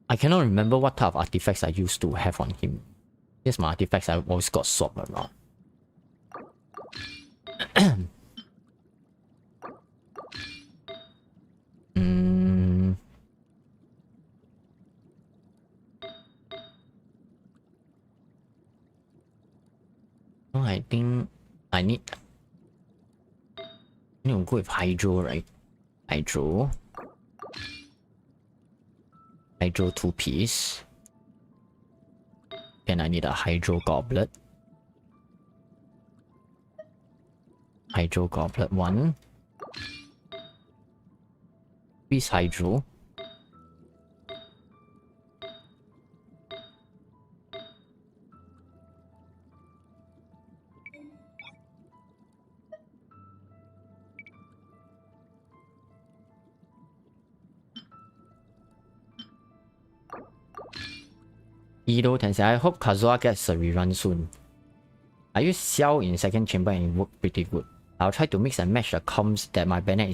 I cannot remember what type of artifacts I used to have on him. Here's my artifacts I always got swapped around. Oh, I think I need to go with Hydro, right? Hydro 2-piece. Then I need a Hydro Goblet. Hydro Goblet 1. Piece Hydro. Ido Tensei, I hope Kazuha gets a rerun soon. I use Xiao in second chamber and it worked pretty good. I'll try to mix and match the comms that my banner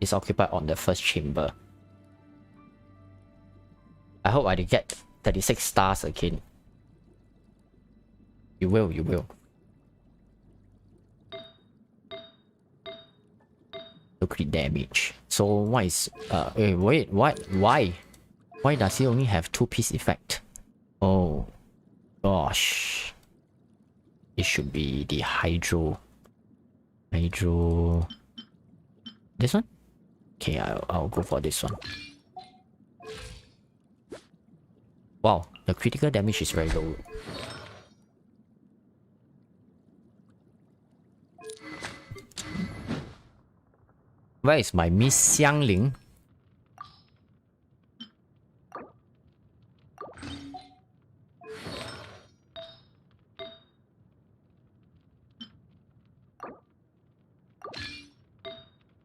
is occupied on the first chamber. I hope I get 36 stars again. You will, you will. To crit damage. So what is wait, what? Why? Why does he only have 2-piece effect? Oh gosh. It should be the Hydro. This one? Okay, I'll go for this one. Wow, the critical damage is very low. Where is my Miss Xiangling?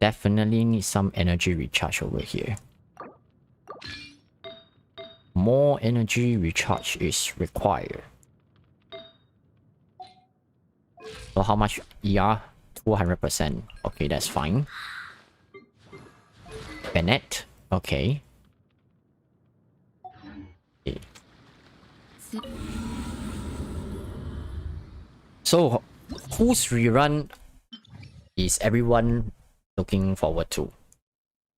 Definitely need some energy recharge over here. More energy recharge is required. So how much ER? 200%. Okay, that's fine. Bennett. Okay. So whose rerun is everyone looking forward to?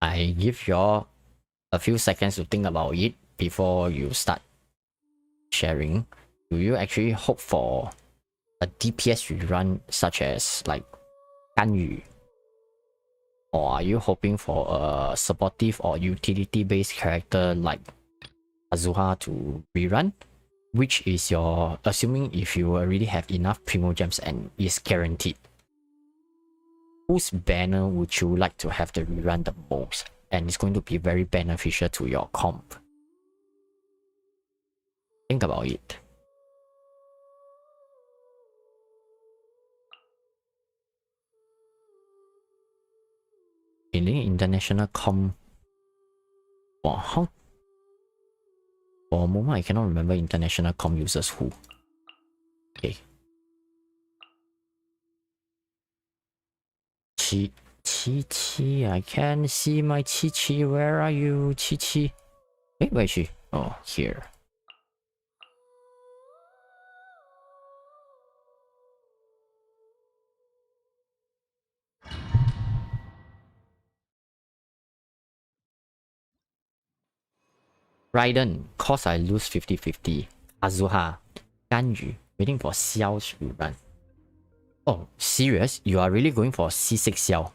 I give y'all a few seconds to think about it before you start sharing. Do you actually hope for a DPS rerun such as like Ganyu? Or are you hoping for a supportive or utility based character like Kazuha to rerun? Which is your, assuming if you already have enough Primo Gems and is guaranteed, whose banner would you like to have the rerun the most? And it's going to be very beneficial to your comp. Think about it. In the international comp, wow, how? For a moment I cannot remember international comp users who. Okay. Chi, I can't see my Chi. Where are you, Chi? Hey, where is she? Oh, here. Raiden, cause I lose 50-50. Kazuha, Ganyu, waiting for Xiao's rerun. Oh, serious? You are really going for C6 Xiao?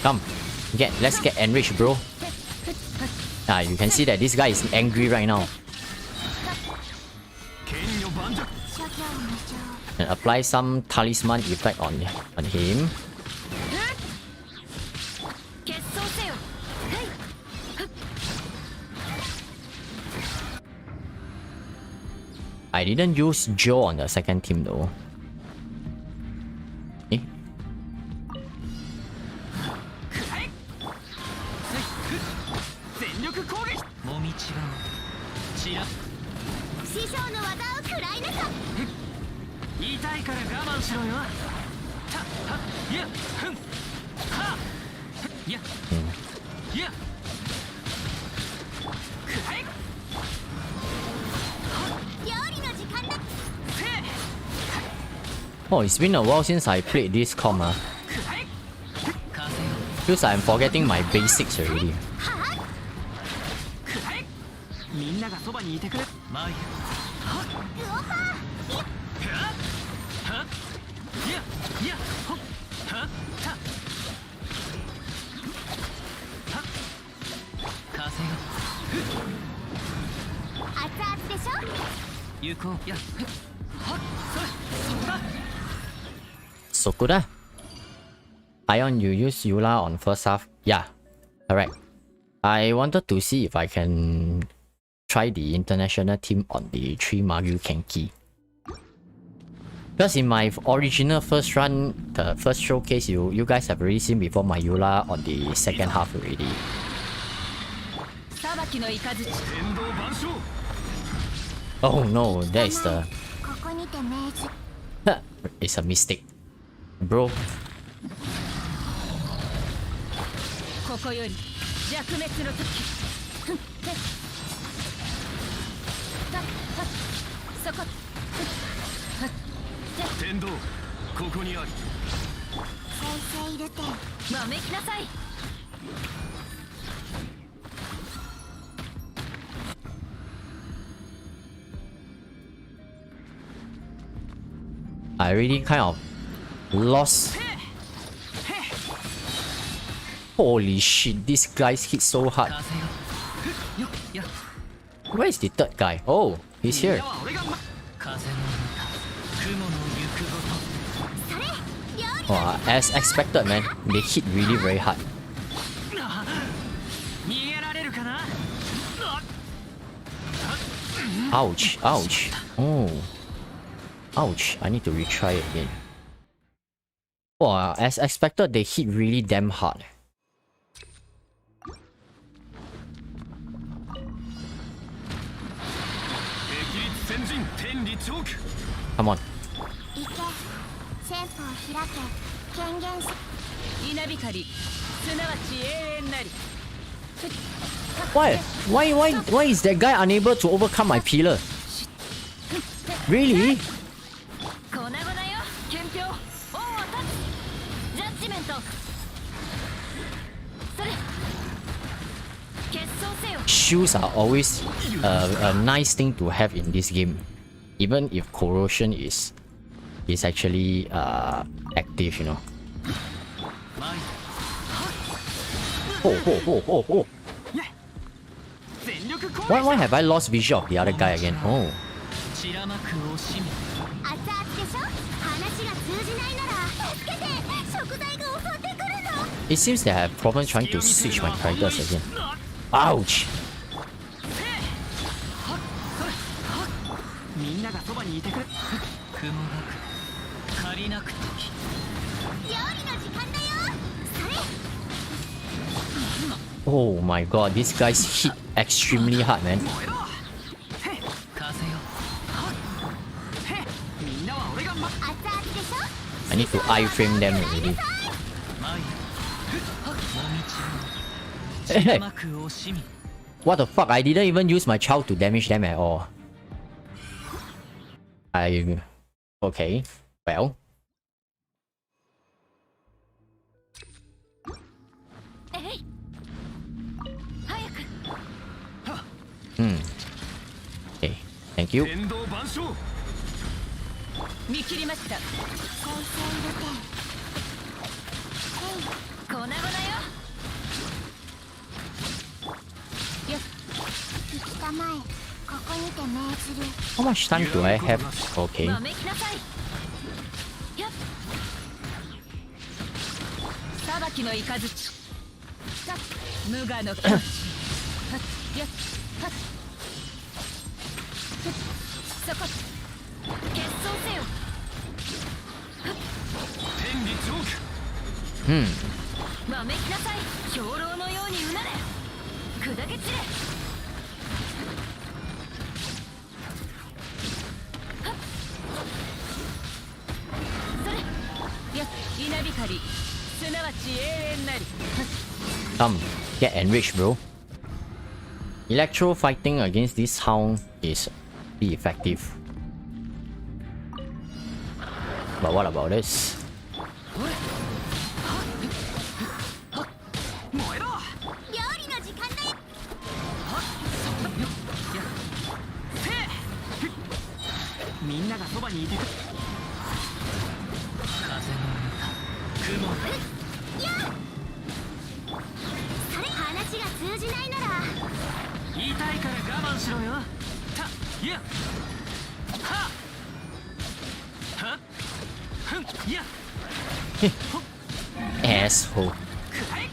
Come, let's get enriched, bro. Ah, you can see that this guy is angry right now. And apply some talisman effect on him. I didn't use Joe on the second team though. Eh? Oh, it's been a while since I played this com. Feels like I'm forgetting my basics already. Sokuda? Ion, you use Eula on first half? Yeah, correct. I wanted to see if I can try the international team on the 3 Magyu Kenki. Because in my original first run, the first showcase, you guys have already seen before my Eula on the second half already. Oh no, that is the... It's a mistake. Bro. I really kind of lost. Holy shit, this guy's hit so hard. Where is the third guy? Oh, he's here. Oh, as expected, man. They hit really very hard. Ouch, ouch. Oh. Ouch, I need to retry again. Oh, as expected, they hit really damn hard. Come on. Why is that guy unable to overcome my pillar? Really? Shoes are always a nice thing to have in this game, even if corrosion is actually active, you know. Oh. Why have I lost visual of the other guy again? Oh. It seems that I have problems trying to switch my characters again. Ouch! Oh my god, these guys hit extremely hard, man. I need to iframe them already. Hey, what the fuck? I didn't even use my child to damage them at all. Okay, well. Okay, thank you. 天道万象見切りました。再生予定。粉々よ。よし。行きたまえ。ここにて命ずる。 How much time do I have? Okay. まめきなさい。やっ。裁きの雷。さっ。無我の境地。はっ。よっ。はっ。そこ。決闘せよ。天理チョークまめきなさい。兵糧のようにうなれ。砕け散れ。はっ。それ。よっ。稲光。すなわち永遠なり。 Come, get enriched, bro. Electro fighting against this hound is pretty effective. But what about this? 燃えろ料理の時間だよ。みんながそばにいてく風の雲やっ。それ話が通じないなら。言いたいから我慢しろよたいやははふんいや Asshole. くらえ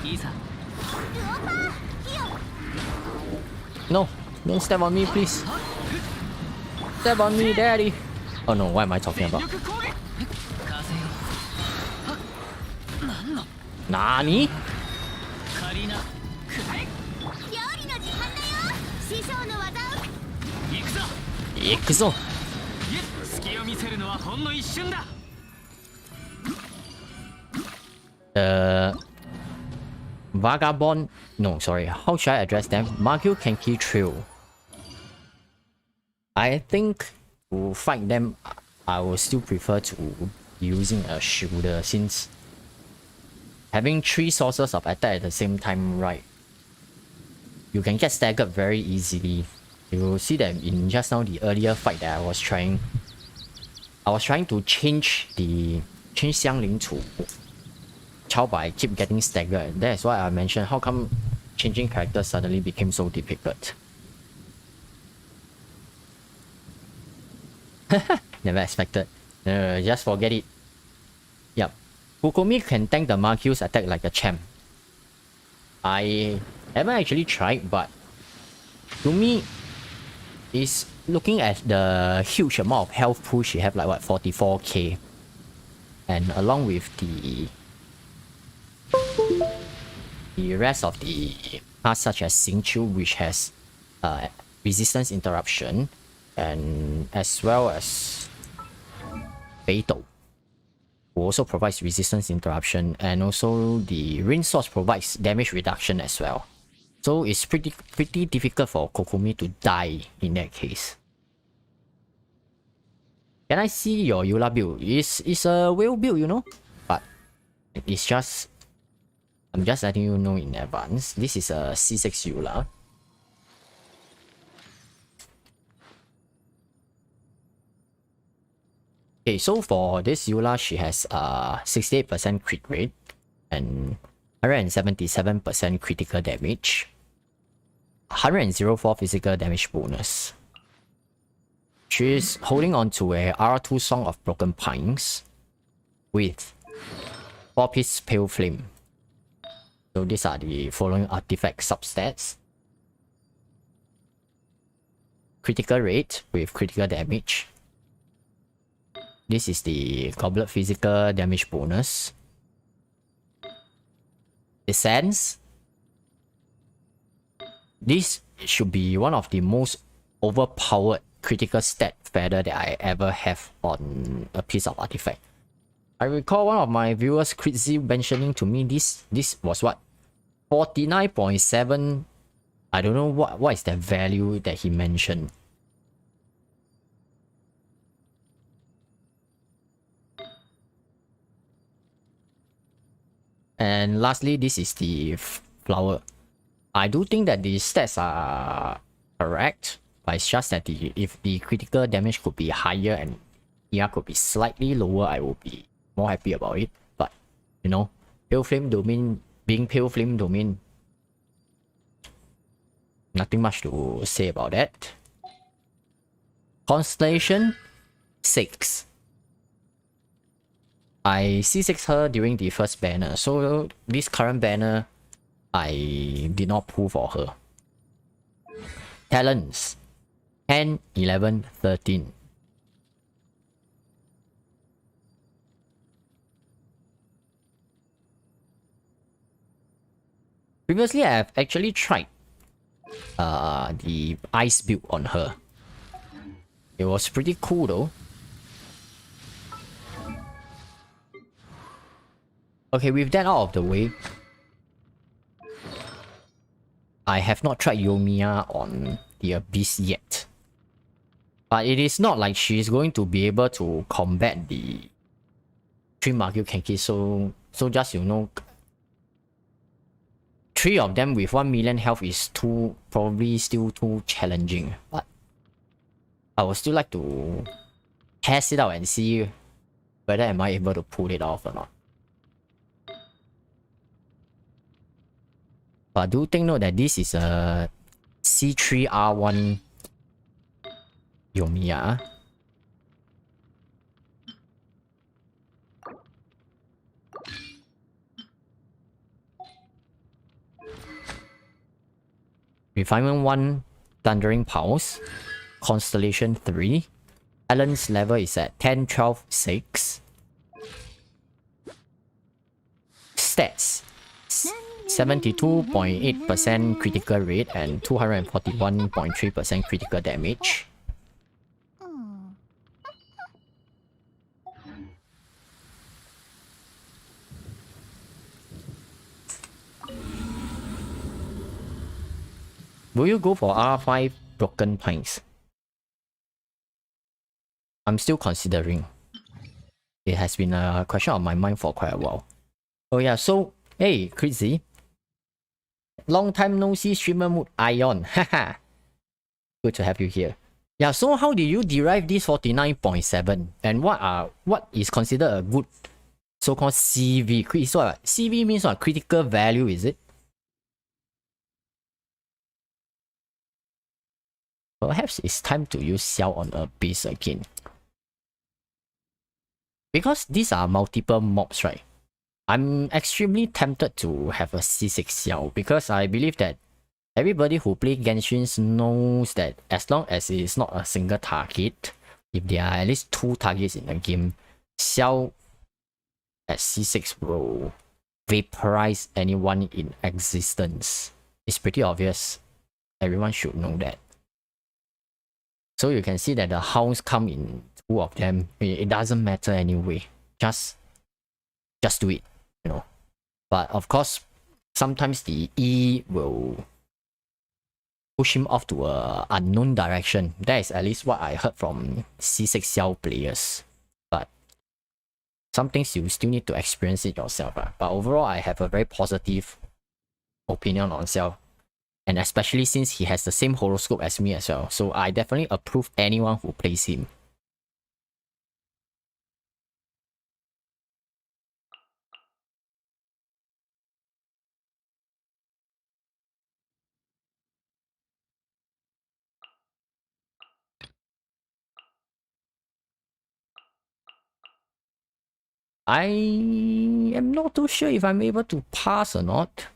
せいいいさ No, don't step on me, please. Step on me, daddy. Oh no, what am I talking 全 about? 力攻撃風よは何の Nani? カリナくらえ料理の時間だよ。師匠の技を。行くぞ Ikuzo. いえ隙を見せるのはほんの一瞬だ Vagabond. No, sorry. How should I address them? Magyu Kenki Trio. I think to fight them, I will still prefer to using a shielder since having 3 sources of attack at the same time, right? You can get staggered very easily. You will see that in just now the earlier fight that I was trying to change Xiangling to Chao, but I keep getting staggered. That is why I mentioned how come changing characters suddenly became so difficult. Never expected. No, just forget it. Yep. Kokomi can tank the Markyu's attack like a champ. I haven't actually tried, but to me, is looking at the huge amount of health pool she have, like what, 44k, and along with the rest of the cards such as Xingqiu, which has resistance interruption, and as well as Beidou, who also provides resistance interruption, and also the Rin Source provides damage reduction as well. So it's pretty difficult for Kokomi to die in that case. Can I see your Eula build? It's a whale build, you know? But it's just... I'm just letting you know in advance. This is a C6 Eula. Okay, so for this Eula, she has 68% crit rate and 177% critical damage, 104 physical damage bonus. She's holding on to a R2 Song of Broken Pines with 4-piece Pale Flame. So these are the following artifact substats. Critical rate with critical damage. This is the Goblet physical damage bonus. Essence. This should be one of the most overpowered critical stat feather that I ever have on a piece of artifact. I recall one of my viewers, Critzy, mentioning to me this was what? 49.7. I don't know what is the value that he mentioned. And lastly, this is the flower. I do think that the stats are correct, but it's just that if the critical damage could be higher and ER could be slightly lower, I will be more happy about it. But you know, Pale Flame Domain being Pale Flame Domain, nothing much to say about that. Constellation 6. I C6 her during the first banner, so this current banner I did not pull for her. Talents 10, 11, 13. Previously, I have actually tried the ice build on her. It was pretty cool though. Okay, with that out of the way, I have not tried Yomiya on the Abyss yet. But it is not like she's going to be able to combat the 3 Magyu Kenki, so just you know, 3 of them with 1 million health is probably still too challenging. But I would still like to test it out and see whether am I able to pull it off or not. But do take note that this is a C3R1 Yomiya. Refinement 1, Thundering Pulse. Constellation 3. Balance level is at 10, 12, 6. Stats 72.8% critical rate and 241.3% critical damage. Will you go for R5 Broken Pines? I'm still considering. It has been a question on my mind for quite a while. Oh yeah, so hey Crazy. Long time no see streamer mood Ion. Haha. Good to have you here. Yeah, so how did you derive this 49.7? And what is considered a good so-called CV? So CV means what? Critical value, is it? Perhaps it's time to use Cell on Abyss again. Because these are multiple mobs, right? I'm extremely tempted to have a C6 Xiao because I believe that everybody who plays Genshin knows that as long as it is not a single target, if there are at least 2 targets in the game, Xiao at C6 will vaporize anyone in existence. It's pretty obvious. Everyone should know that. So you can see that the hounds come in 2 of them. It doesn't matter anyway. Just do it, you know. But of course, sometimes the E will push him off to a unknown direction. That is at least what I heard from C6 Xiao players. But some things you still need to experience it yourself. But overall, I have a very positive opinion on Xiao. And especially since he has the same horoscope as me as well. So I definitely approve anyone who plays him. I am not too sure if I'm able to pass or not.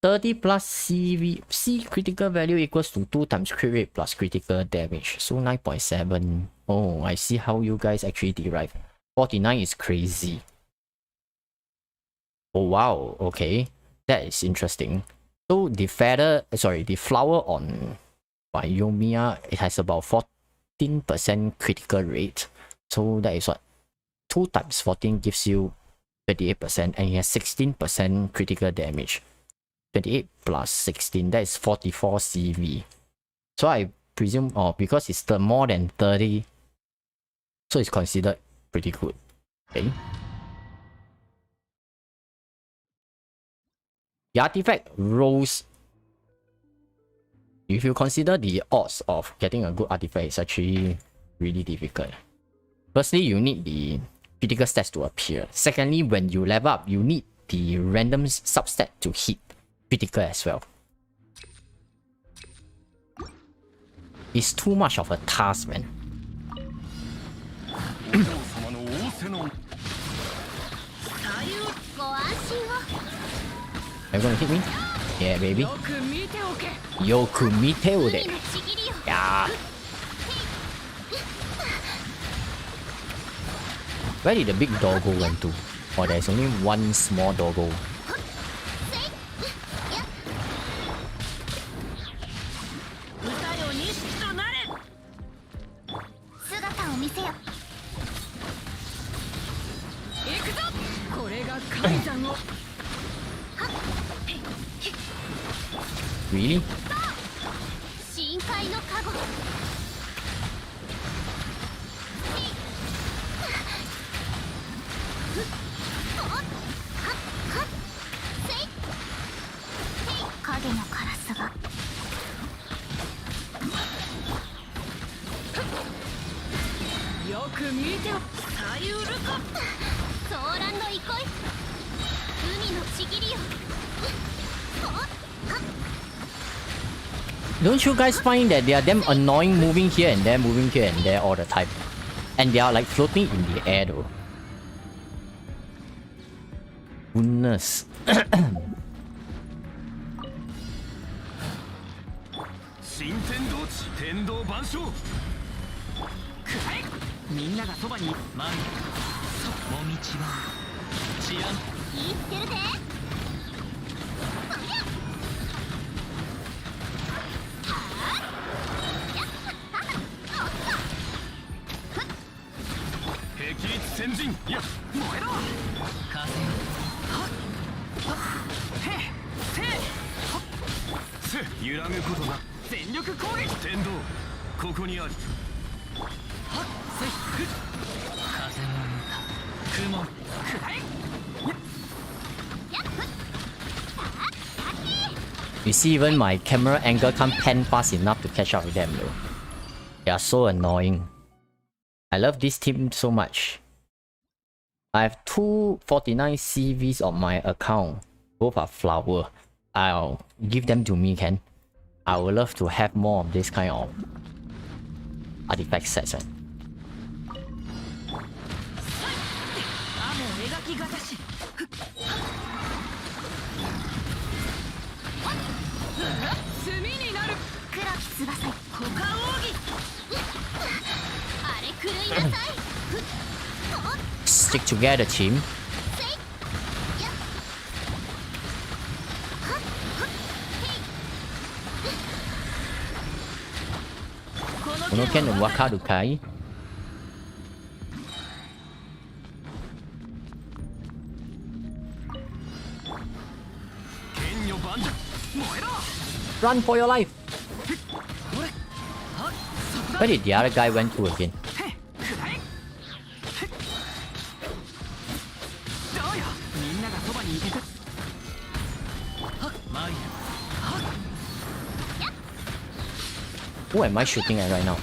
$30 plus C critical value equals to 2 times crit rate plus critical damage. So 9.7. Oh, I see how you guys actually derive. 49 is crazy. Oh wow, okay. That is interesting. So the flower on Yomiya, it has about 14% critical rate. So that is what? 2 times 14 gives you 38% and it has 16% critical damage. 28 plus 16, that is 44 CV. So I presume, because it's more than 30, so it's considered pretty good. Okay. The artifact rolls. If you consider the odds of getting a good artifact, it's actually really difficult. Firstly, you need the critical stats to appear. Secondly, when you level up, you need the random substat to hit critical as well. It's too much of a task, man. Are you gonna hit me? Yeah, baby. Yoku miteu de. Yeah. Where did the big doggo went to? Oh, there's only one small doggo. Really? Don't you guys find that they are damn annoying moving here and there, moving here and there all the time? And they are like floating in the air though. Goodness. You see, even my camera angle can't pan fast enough to catch up with them though. They are so annoying. I love this team so much. I have 249 CVs on my account. Both are flower. I'll give them to me, Ken. I would love to have more of this kind of artifact sets. Right? Stick together, team. Unoken and Wakadukai. Run for your life! Where did the other guy went to again? Who am I shooting at right now?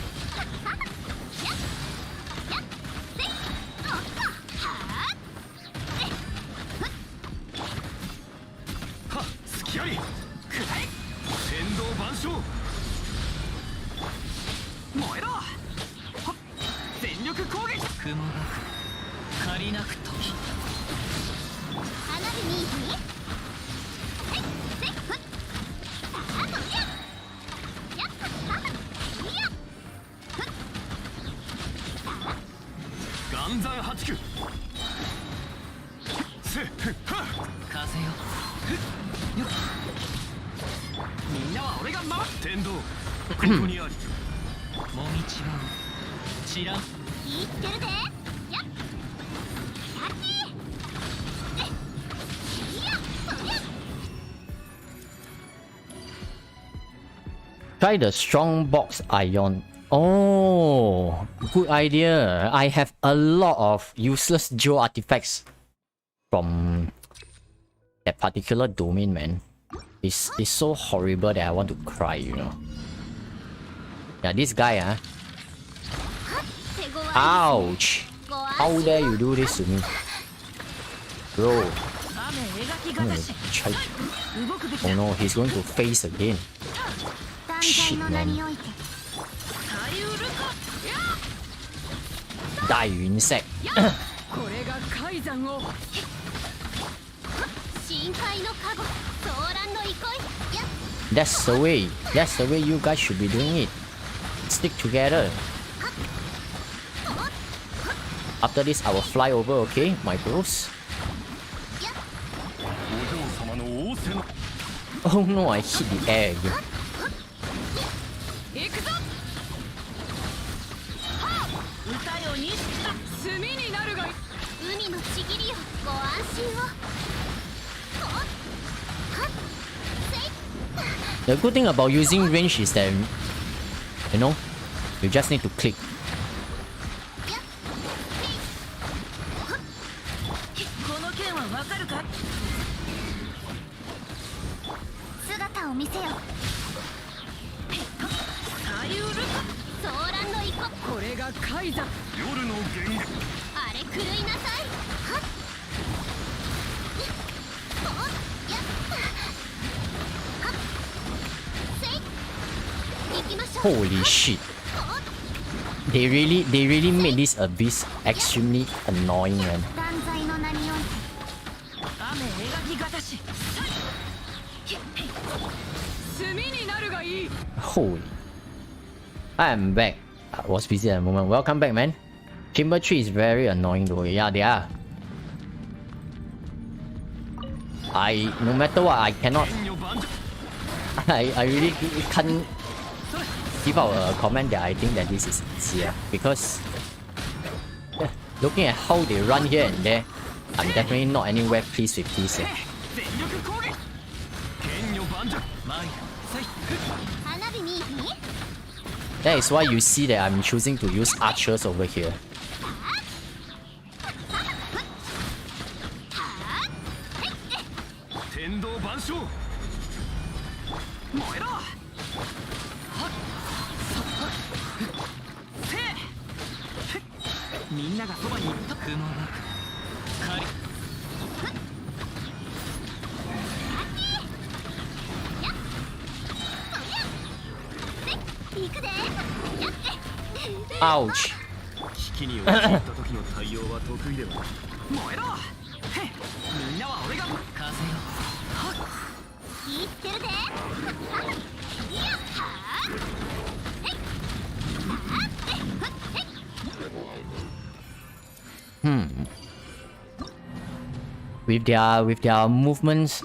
Try the strong box ion Oh, good idea. I have a lot of useless geo artifacts from that particular domain, man. It's so horrible that I want to cry, you know. Yeah, this guy, ouch! How dare you do this to me? Bro. Oh no, he's going to face again. Shit, man. 大陨石。これが海山を深海のカゴソーランの憩いや That's the way. That's the way you guys should be doing it. Stick together. After this, I will fly over, okay, my bros? Oh no, I hit the air again. 行くぞ歌よに炭になるが海のちぎりよご安心を The good thing about using range is that, you know, you just need to click. この件はわかるか姿を見せよサリウルソーランの憩これが海山夜の源源あれ狂いなさいはっやっはっせい行きましょう Holy shit. They really made this abyss extremely annoying, man. 断罪の名において雨描きがたし炭になるがいい Holy. I am back. I was busy at the moment. Welcome back, man. Timber tree is very annoying though. Yeah, they are. No matter what, I cannot. I really can't give out a comment that I think that this is easier because looking at how they run here and there, I'm definitely not anywhere pleased with this. 花火に That is why you see that I'm choosing to use archers over here. Ouch. 危機に陥った時の対応は得意では燃えろみんなは俺が風よ言ってるで With their movements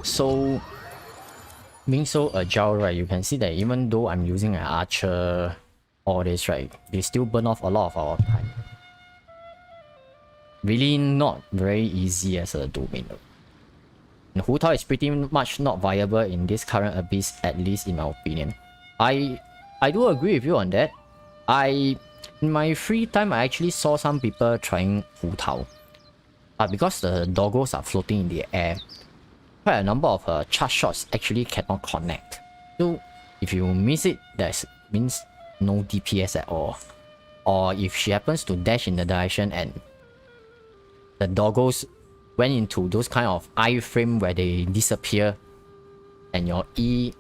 being so agile, right? You can see that even though I'm using an archer, all this, right? They still burn off a lot of our time. Really not very easy as a domain. And Shoutout is pretty much not viable in this current abyss, at least in my opinion. I do agree with you on that. In my free time, I actually saw some people trying Shoutout. But because the doggos are floating in the air, quite a number of charge shots actually cannot connect. So if you miss it, that means no DPS at all. Or if she happens to dash in the direction and the doggos went into those kind of iframe where they disappear and your E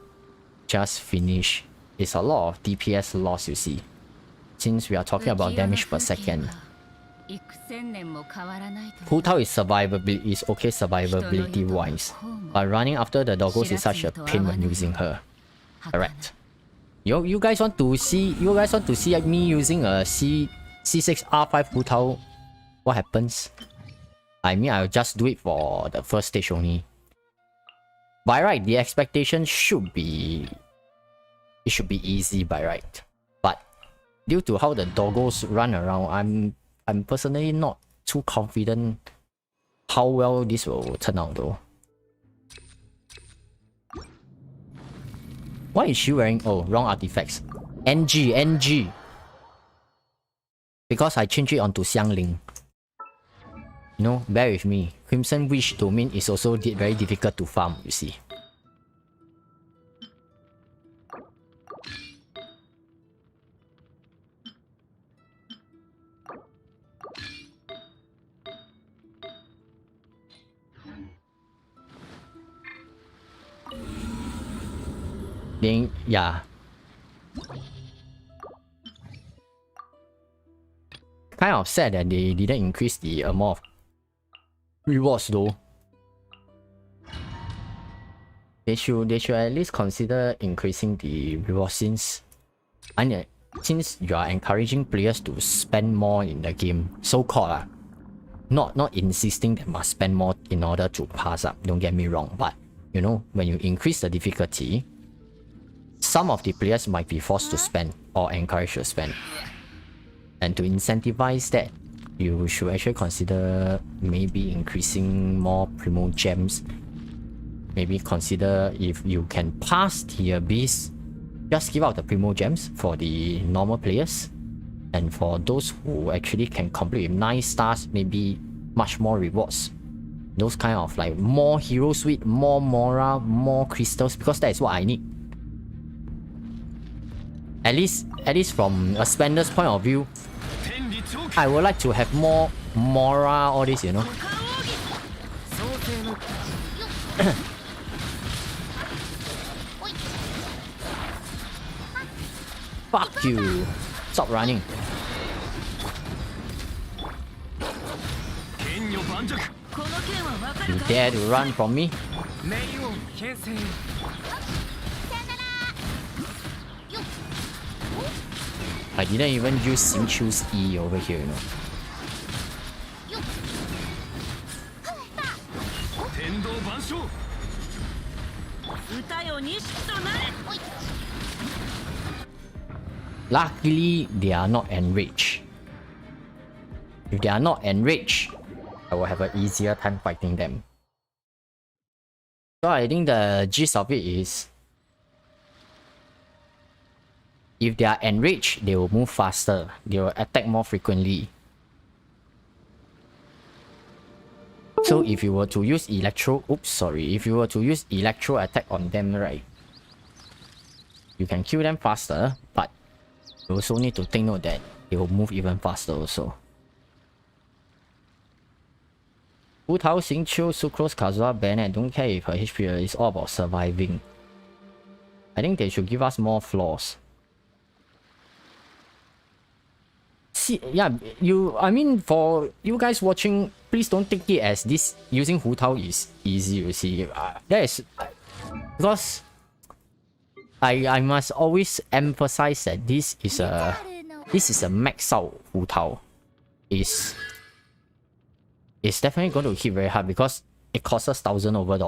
just finish, it's a lot of DPS loss, you see. Since we are talking about damage per second. Shoutout is okay survivability wise, but running after the doggos is such a pain when using her. Correct. You guys want to see me using a C6 R5 Shoutout? What happens? I mean, I'll just do it for the first stage only. By right, the expectation should be easy by right. But due to how the doggos run around, I'm personally not too confident how well this will turn out though. What is she wearing? Oh, wrong artifacts. NG. because I changed it onto Xiangling. You know, bear with me. Crimson Wish domain is also very difficult to farm, you see. Then, yeah. Kind of sad that they didn't increase the amount of rewards though. They should at least consider increasing the rewards since you are encouraging players to spend more in the game, so-called not insisting they must spend more in order to pass up, don't get me wrong, but you know, when you increase the difficulty, some of the players might be forced to spend or encouraged to spend. And to incentivize that, you should actually consider maybe increasing more Primo Gems. Maybe consider if you can pass the Abyss, just give out the Primo Gems for the normal players. And for those who actually can complete with 9 stars, maybe much more rewards. Those kind of like more Hero Suite, more Mora, more crystals, because that is what I need. At least from a spender's point of view, I would like to have more Mora, all this, you know. Fuck you! Stop running. You dare to run from me? I didn't even use Xingqiu's E over here, you know. Luckily, they are not enraged. If they are not enraged, I will have an easier time fighting them. So I think the gist of it is, if they are enraged, they will move faster. They will attack more frequently. So if you were to use if you were to use electro attack on them, right, you can kill them faster, but you also need to take note that they will move even faster also. Wu Tao, Xingqiu, Sucrose, Kazuha, Bennett, don't care if her HP is all about surviving. I think they should give us more flaws. See, yeah, I mean, for you guys watching, please don't take it as this using Hu Tao is easy, you see. That is because I must always emphasize that this is a max out Hu Tao. It's definitely going to hit very hard because it costs us $1,000 over.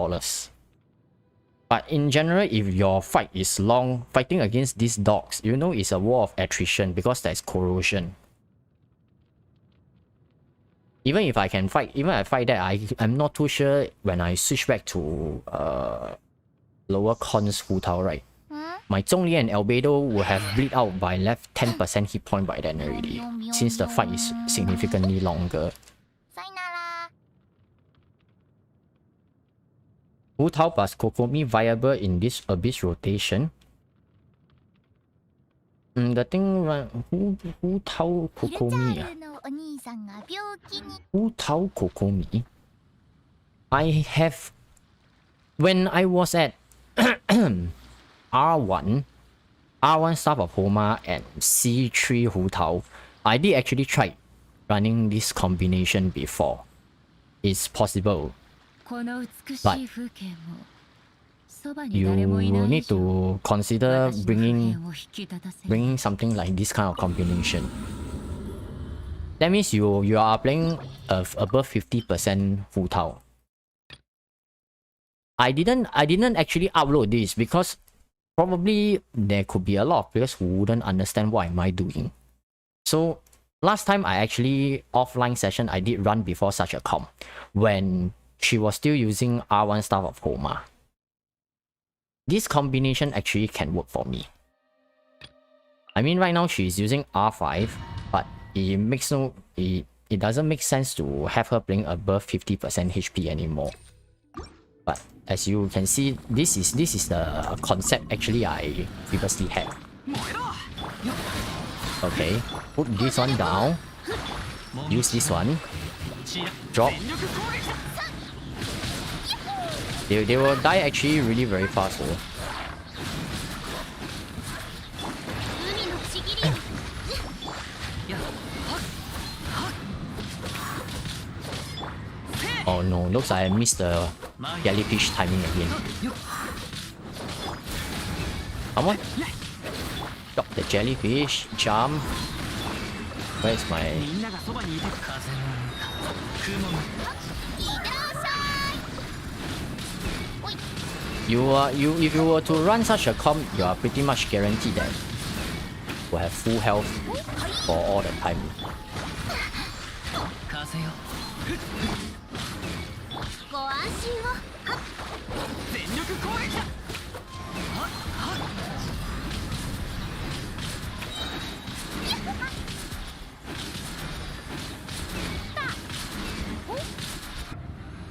But in general, if your fight is long, fighting against these dogs, you know it's a war of attrition because there's corrosion. Even if I can fight, even if I fight that, I'm not too sure when I switch back to lower cons Hu Tao, right? My Zhongli and Albedo will have bleed out by left 10% hit point by then already, since the fight is significantly longer. Hu Tao plus Kokomi viable in this Abyss rotation? The thing, Hu Tao Kokomi. Hu Tao Kokomi. I have, when I was at R1 Staff of Homa and C3 Hu Tao, I did actually try running this combination before. It's possible, but you will need to consider bringing something like this kind of combination. That means you are playing above 50% Hu Tao. I didn't actually upload this because probably there could be a lot of players who wouldn't understand what am I doing. So last time I actually offline session I did run before such a comp when she was still using R1 Staff of Homa. This combination actually can work for me. I mean right now she's using R5, but it doesn't make sense to have her playing above 50% HP anymore. But as you can see, this is the concept actually I previously had. Okay, put this one down. Use this one. Drop. They will die actually really very fast though. Oh no, looks like I missed the jellyfish timing again. Come on. Drop the jellyfish. Jump. Where's my... if you were to run such a comp, you are pretty much guaranteed that you will have full health for all the time.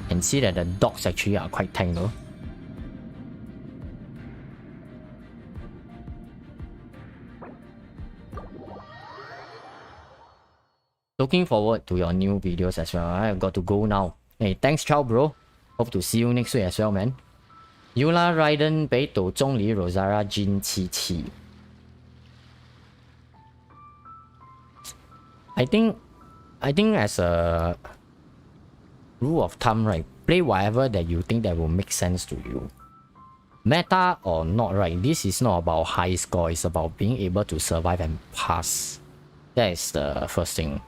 Can see that the dogs actually are quite tangled. Looking forward to your new videos as well. I've got to go now. Hey, thanks, ciao, bro. Hope to see you next week as well, man. Yula Raiden 北斗中里 Rosara Jin 77. I think as a rule of thumb, right, play whatever that you think that will make sense to you. Meta or not, right, this is not about high score, it's about being able to survive and pass. That is the first thing.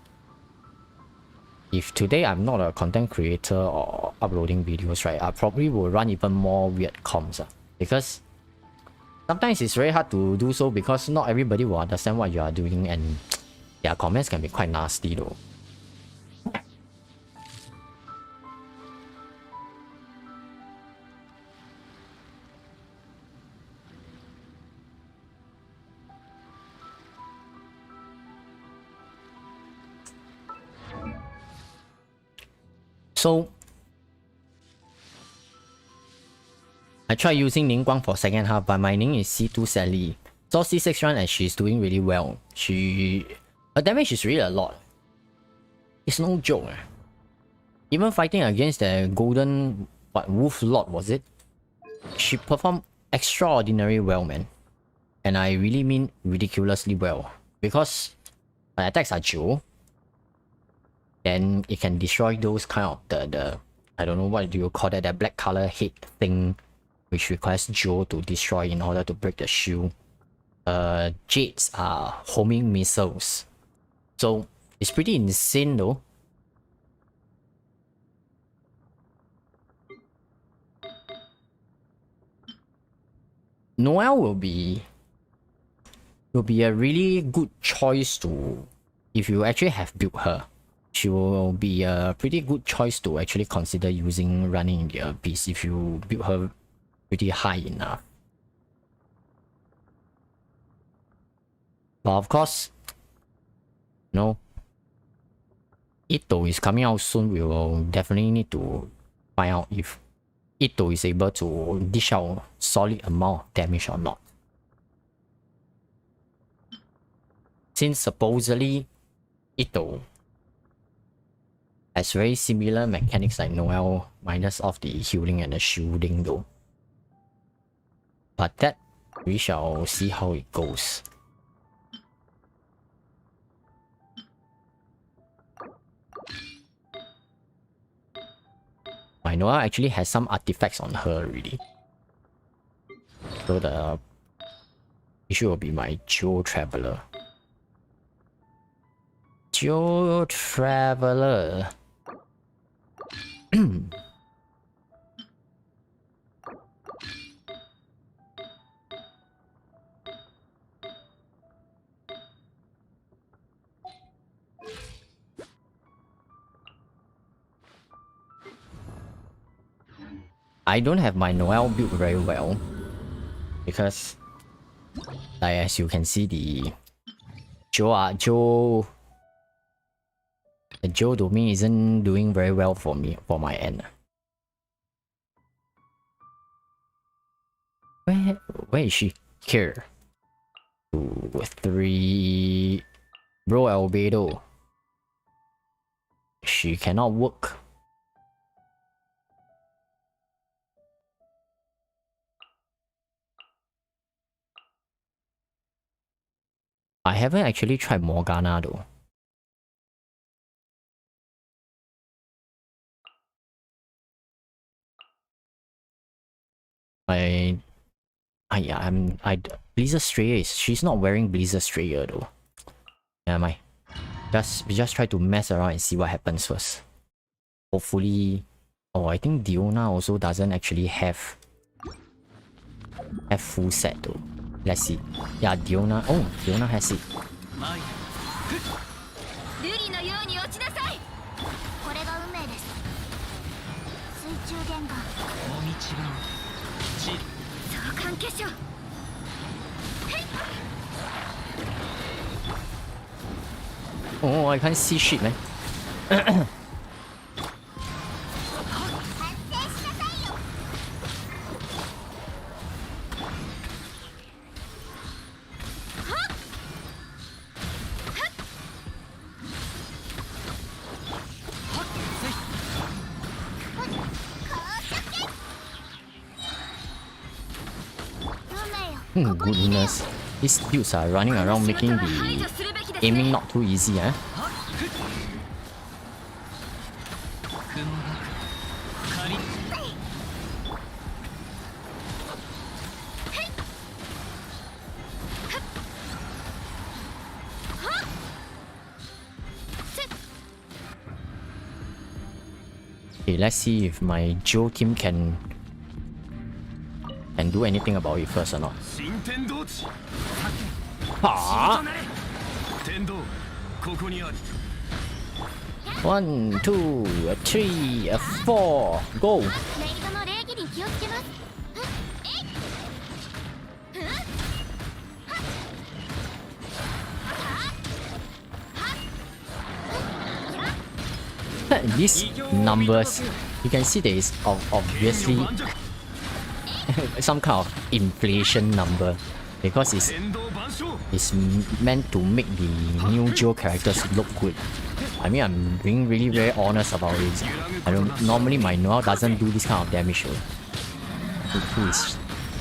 If today I'm not a content creator or uploading videos, right, I probably will run even more weird comms. Because sometimes it's very hard to do so because not everybody will understand what you are doing and their comments can be quite nasty though. So I tried using Ning Guang for second half, but my Ning is C2 Sally. So C6 run and she's doing really well. Her damage is really a lot. It's no joke. Even fighting against the golden wolf lord, was it? She performed extraordinarily well, man. And I really mean ridiculously well. Because my attacks are Joe. Then it can destroy those kind of the I don't know what do you call that, that black color head thing which requires Joe to destroy in order to break the shield. Jades are homing missiles. So it's pretty insane though. Noelle will be a really good choice to, if you actually have built her. She will be a pretty good choice to actually consider using running in the abyss if you build her pretty high enough. But of course, no. Ito is coming out soon. We will definitely need to find out if Ito is able to dish out solid amount of damage or not. Since supposedly Ito has very similar mechanics like Noelle, minus off the healing and the shielding though. But that, we shall see how it goes. My Noelle actually has some artifacts on her already. So the issue will be my Geo Traveler. Geo Traveler. I don't have my Noelle built very well because, like, as you can see, the Joe The Joe domain isn't doing very well for me, for my end. Where is she? Here. 2, 3. Bro, Albedo. She cannot work. I haven't actually tried Morgana though. Blizzard Strayer she's not wearing Blizzard Strayer though. Never mind. We just try to mess around and see what happens first. Hopefully, oh, I think Diona also doesn't actually have full set though. Let's see. Yeah, Diona. Oh, Diona has it. Oh, I can't see shit, man. Goodness. These dudes are running around making the aiming not too easy, eh? Okay, let's see if my Joe team can do anything about it first or not. Ah! 1, 2, 3, 4, go! These numbers, you can see there is obviously some kind of inflation number because it's meant to make the new Joe characters look good. I mean, I'm being really very honest about it. I don't normally my Noel doesn't do this kind of damage.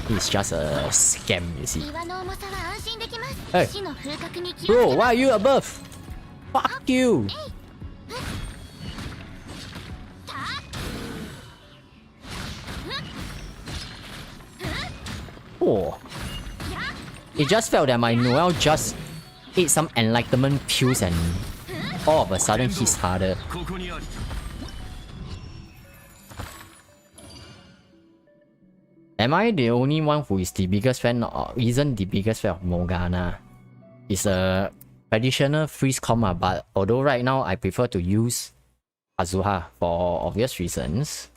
It's just a scam, you see. Hey, bro, why are you above? Fuck you! Oh. It just felt that my Noel just ate some enlightenment pills and all of a sudden he's harder. Am I the only one who is the biggest fan or isn't the biggest fan of Morgana? It's a traditional freeze comma, but although right now I prefer to use Azuha for obvious reasons.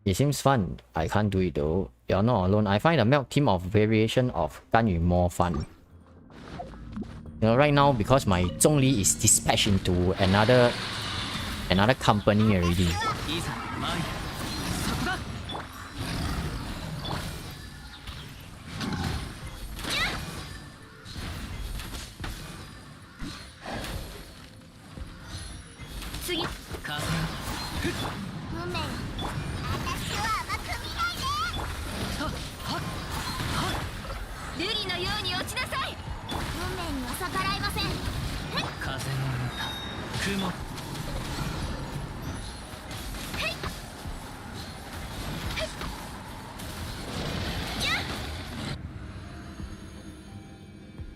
It seems fun. I can't do it though. You're not alone. I find the milk team of variation of Ganyu more fun. You know, right now because my Zhongli is dispatched into another company already.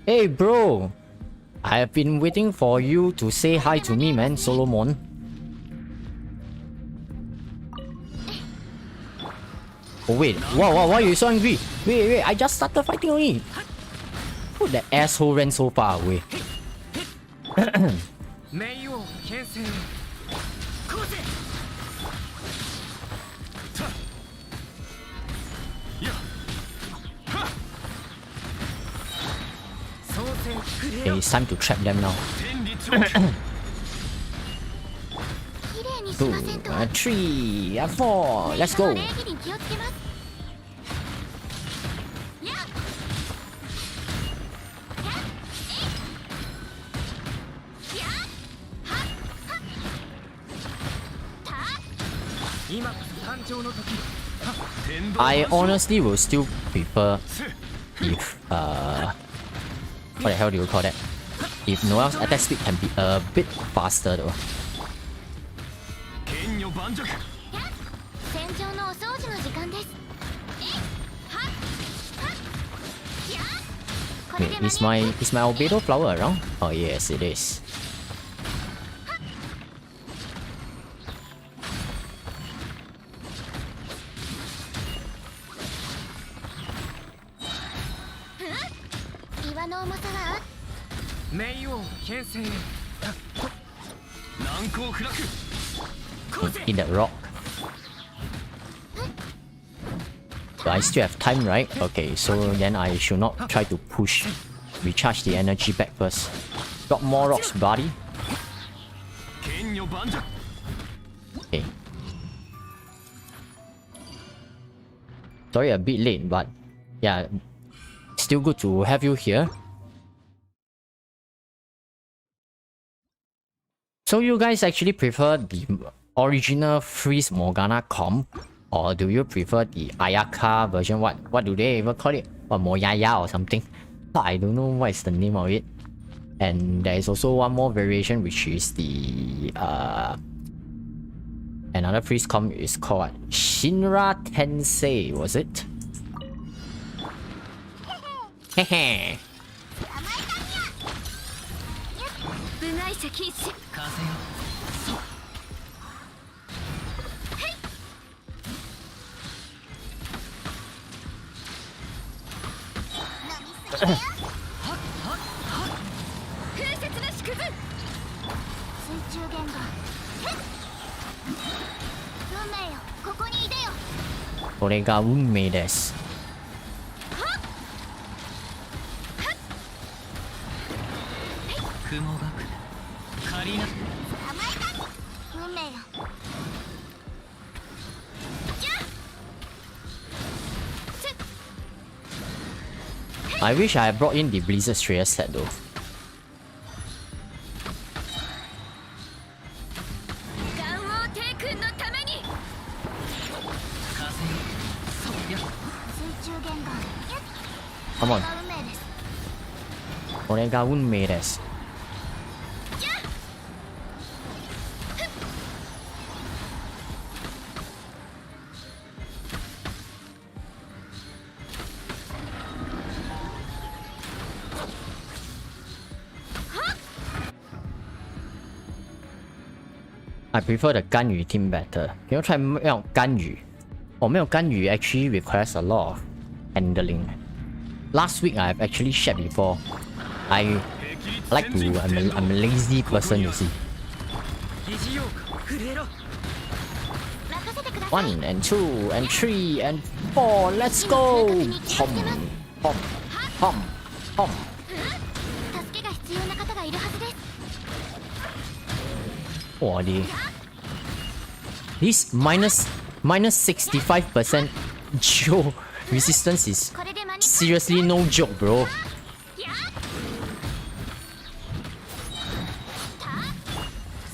Hey bro, I have been waiting for you to say hi to me, man, Solomon. Oh wait, wow, why are you so angry? Wait, I just started fighting only. Oh, that asshole ran so far away. Okay, it's time to trap them now. 2, 3, and 4. Let's go. 礼儀に気をつけます。やっ今こそ誕生の時。天道 I honestly will still prefer if what the hell do you call that? If Noel's attack speed can be a bit faster though. 剣女盤石。戦場のお掃除の時間です。Wait, is my albedo flower around? Oh yes, it is. Hmm? 岩の重さは冥王牽制。難攻不落。こうせ。 In that rock. But I still have time, right? Okay, so then I should not try to push. Recharge the energy back first. Got more rocks, buddy. 剣女盤石。 Okay. Sorry, a bit late, but yeah, still good to have you here. So you guys actually prefer the original Freeze Morgana comp, or do you prefer the Ayaka version? What do they even call it? Or Moyaya or something? I don't know what is the name of it. And there is also one more variation, which is the another freeze comp is called Shinra Tensei, was it? Hehe. 部外者禁止。風よ。そう。風雪の縮図。水中言語。運命よ、ここにいでよ。これが運命です。雲がく。仮な。甘えた。運命よ。I wish I had brought in the Blizzard Strayer set though. 願王帝君のために。風よ。そうや。水中言語。 Come on. 運命です。これが運命です。I prefer the 干鱼 team better. Can you try 用干鱼？哦，没有干鱼 actually requires a lot of handling. Last week I've actually shared before. I like to. I'm a lazy person, you see. 疑似ようか。震えろ。任せてください。 1 and 2 and 3 and 4. Let's go. Pom, pom, pom, pom. 助けが必要な方がいるはずです。 Oh, this minus 65% Joe resistance is これで間に seriously no joke, bro.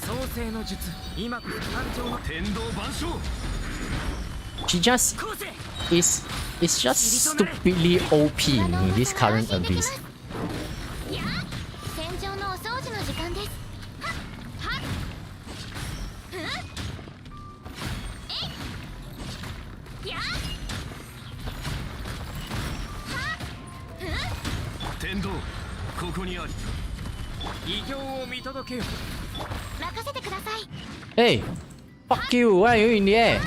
創世の術。今こそ誕生の天道万象。 She just こうせ。 is just stupidly OP in this current abyss. 戦場のお掃除の時間です。はっはっ。やっ。天道。ここにあり。異形を見届けよ。任せてください。 Hey, fuck you! Why are you in the air?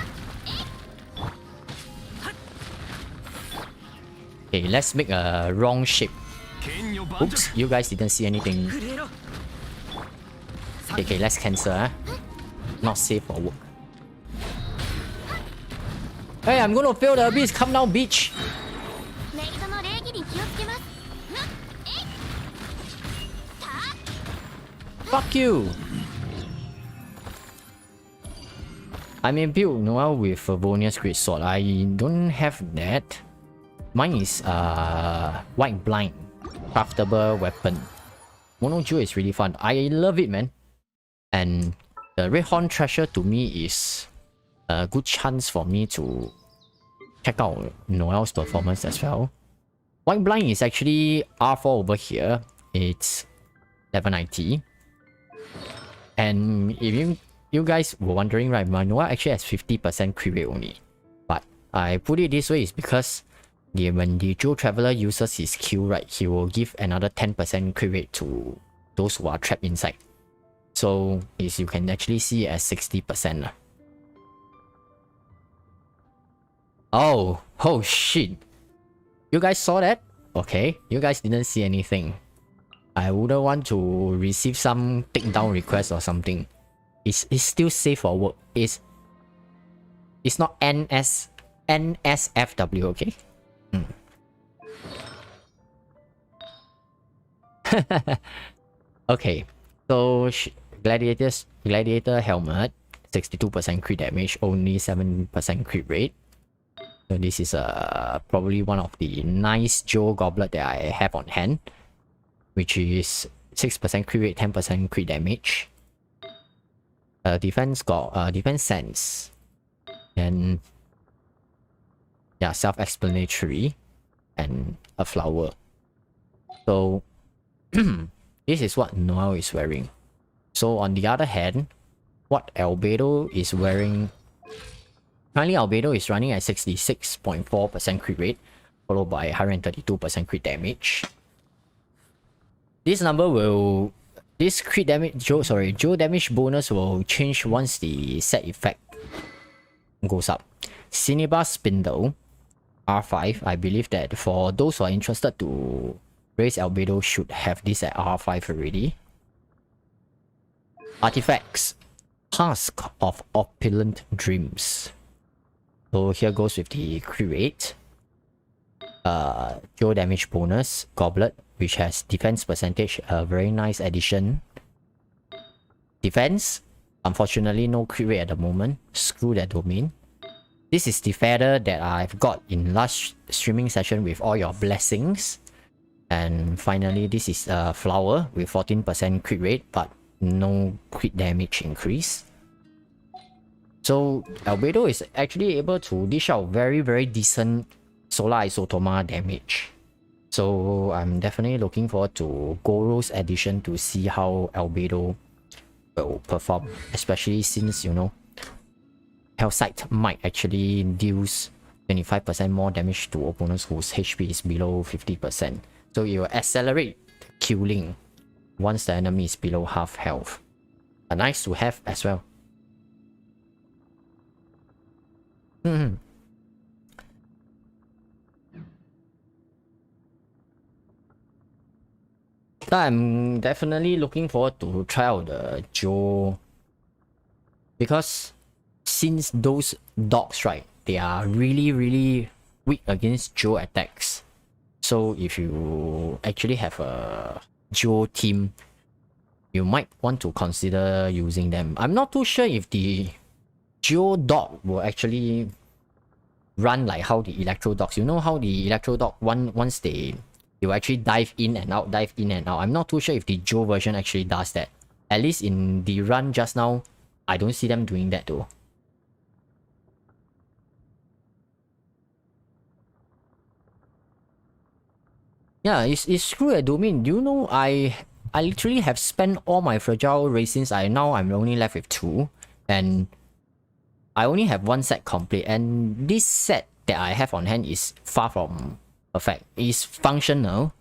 Okay, let's make a wrong shape. 剣女盤 Oops, 石。 you guys didn't see anything. 震えろ。 Okay, let's cancel. Not safe for work. Hey, I'm gonna fail the abyss. Come now, bitch. メイドの礼儀に気をつけます。Fuck you. I may build Noel with Favonius Great Sword. I don't have that. Mine is White Blind. Craftable weapon. Mono Jewel is really fun. I love it, man. And the Red Horn Treasure to me is a good chance for me to check out Noel's performance as well. White Blind is actually R4 over here. It's level 90. And if you guys were wondering, right, my Noel actually has 50% crit rate only. But I put it this way is because when the Joe Traveler uses his Q, right, he will give another 10% crit rate to those who are trapped inside. So as you can actually see as 60%. Oh shit. You guys saw that? Okay, you guys didn't see anything. I wouldn't want to receive some takedown request or something. It's still safe for work. It's not NSFW, okay? Okay, so gladiator helmet, 62% crit damage, only 7% crit rate. So this is probably one of the nice Joe goblet that I have on hand, which is 6% crit rate, 10% crit damage. Defense sense, and yeah, self-explanatory, and a flower. So this is what Noel is wearing. So on the other hand, what Albedo is wearing. Currently, Albedo is running at 66.4% crit rate, followed by 132% crit damage. This number will... This crit damage... Joe damage bonus will change once the set effect goes up. Cinnabar Spindle, R5. I believe that for those who are interested to raise Albedo should have this at R5 already. Artifacts. Task of Opulent Dreams. So here goes with the crit rate. Joe damage bonus, Goblet, which has defense percentage, a very nice addition. Defense, unfortunately no crit rate at the moment. Screw that domain. This is the feather that I've got in last streaming session with all your blessings. And finally, this is a flower with 14% crit rate, but no crit damage increase. So Albedo is actually able to dish out very decent Solar Isotoma damage. So I'm definitely looking forward to Goro's addition to see how Albedo will perform, especially since, you know, Hellsight might actually deals 25% more damage to opponents whose HP is below 50%. So it will accelerate killing once the enemy is below half health. Nice to have as well. So I'm definitely looking forward to try out the Joe, because since those dogs, right, they are really weak against Joe attacks. So if you actually have a Joe team, you might want to consider using them. I'm not too sure if the Joe dog will actually run like how the Electro dogs. You know how the Electro dog once they will actually dive in and out. I'm not too sure if the Joe version actually does that. At least in the run just now, I don't see them doing that though. Yeah, it's screw a domain. Do you know I literally have spent all my fragile racings. I'm only left with 2, and I only have 1 set complete, and this set that I have on hand is far from perfect. It's functional,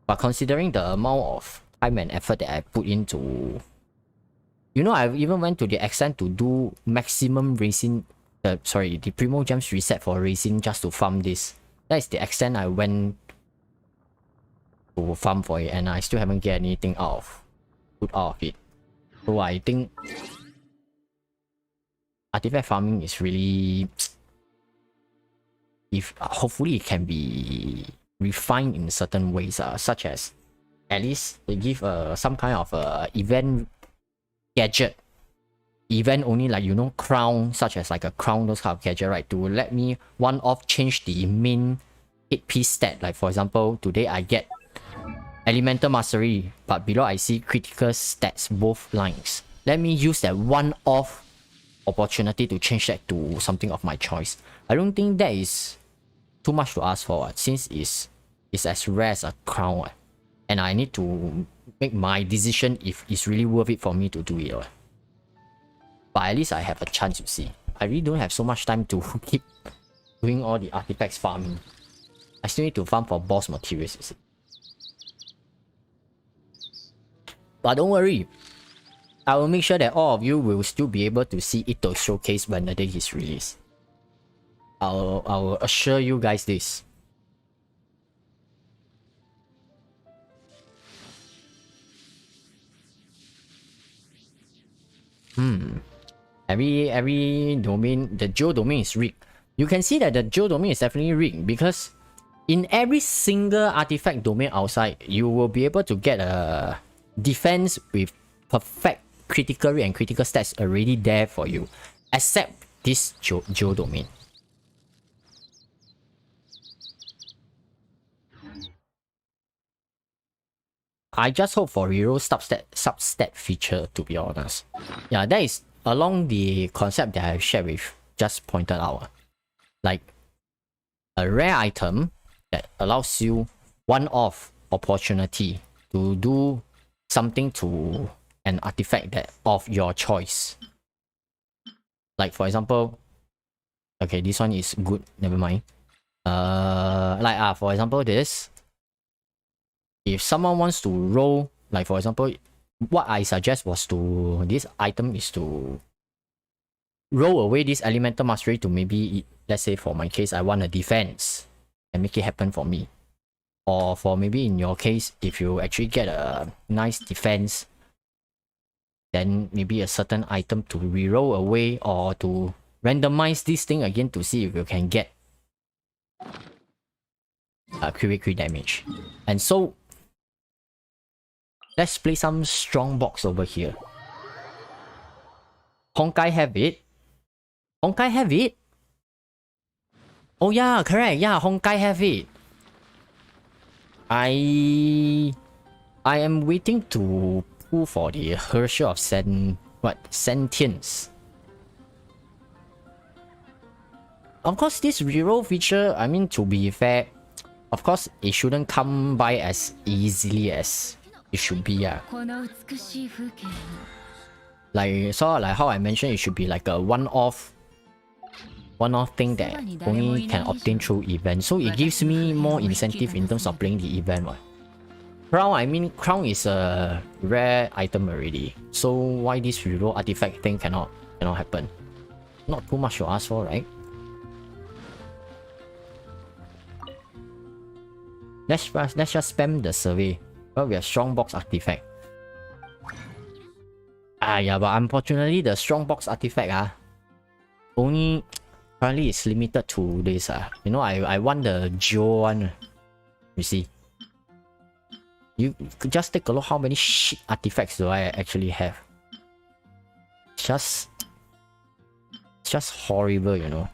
but considering the amount of time and effort that I put into, you know, I've even went to the extent to do maximum racing, the Primo Gems reset for racing just to farm this. That is the extent I went to farm for it, and I still haven't get anything out of it. So I think artifact farming is really, hopefully it can be refined in certain ways, such as at least they give some kind of event gadget event only, like, you know, crown, such as like a crown, those kind of gadget, right, to let me one off change the main hit piece stat. Like for example, today I get elemental mastery, but below I see critical stats both lines. Let me use that one off opportunity to change that to something of my choice. I don't think that is too much to ask for, since it's as rare as a crown, and I need to make my decision if it's really worth it for me to do it. But at least I have a chance, you see. I really don't have so much time to keep doing all the artifacts farming. I still need to farm for boss materials, you see. But don't worry, I will make sure that all of you will still be able to see Ito showcase when the day is released. I'll assure you guys this. Every domain, the geo domain is rigged. You can see that the geo domain is definitely rigged because in every single artifact domain outside, you will be able to get a defense with perfect critical rate and critical stats already there for you, except this geo domain. I just hope for reroll substat feature, to be honest. Yeah, that is along the concept that I've shared with, just pointed out. Like a rare item that allows you one-off opportunity to do something to an artifact that of your choice. Like for example, okay, this one is good, never mind. For example, this. If someone wants to roll, like for example, what I suggest was to, this item is to roll away this elemental mastery to maybe, let's say for my case, I want a defense and make it happen for me. Or for maybe in your case, if you actually get a nice defense, then maybe a certain item to reroll away or to randomize this thing again to see if you can get crit damage. And so let's play some strong box over here. Honkai have it. Honkai have it? Oh yeah, correct. Yeah, Honkai have it. I am waiting to pull for the Hershey of Sentience. Of course, this reroll feature, I mean, to be fair, of course, it shouldn't come by as easily as it should be. Like, so like how I mentioned, it should be like a one-off thing that only can obtain through event. So it gives me more incentive in terms of playing the event. Crown, I mean, Crown is a rare item already. So why this reroll artifact thing cannot happen? Not too much to ask for, right? Let's just spam the survey. Well, we have strong box artifact. Yeah, but unfortunately the strong box artifact only currently it's limited to this. You know, I want the Geo one. You see. You could just take a look how many shit artifacts do I actually have. It's just horrible, you know.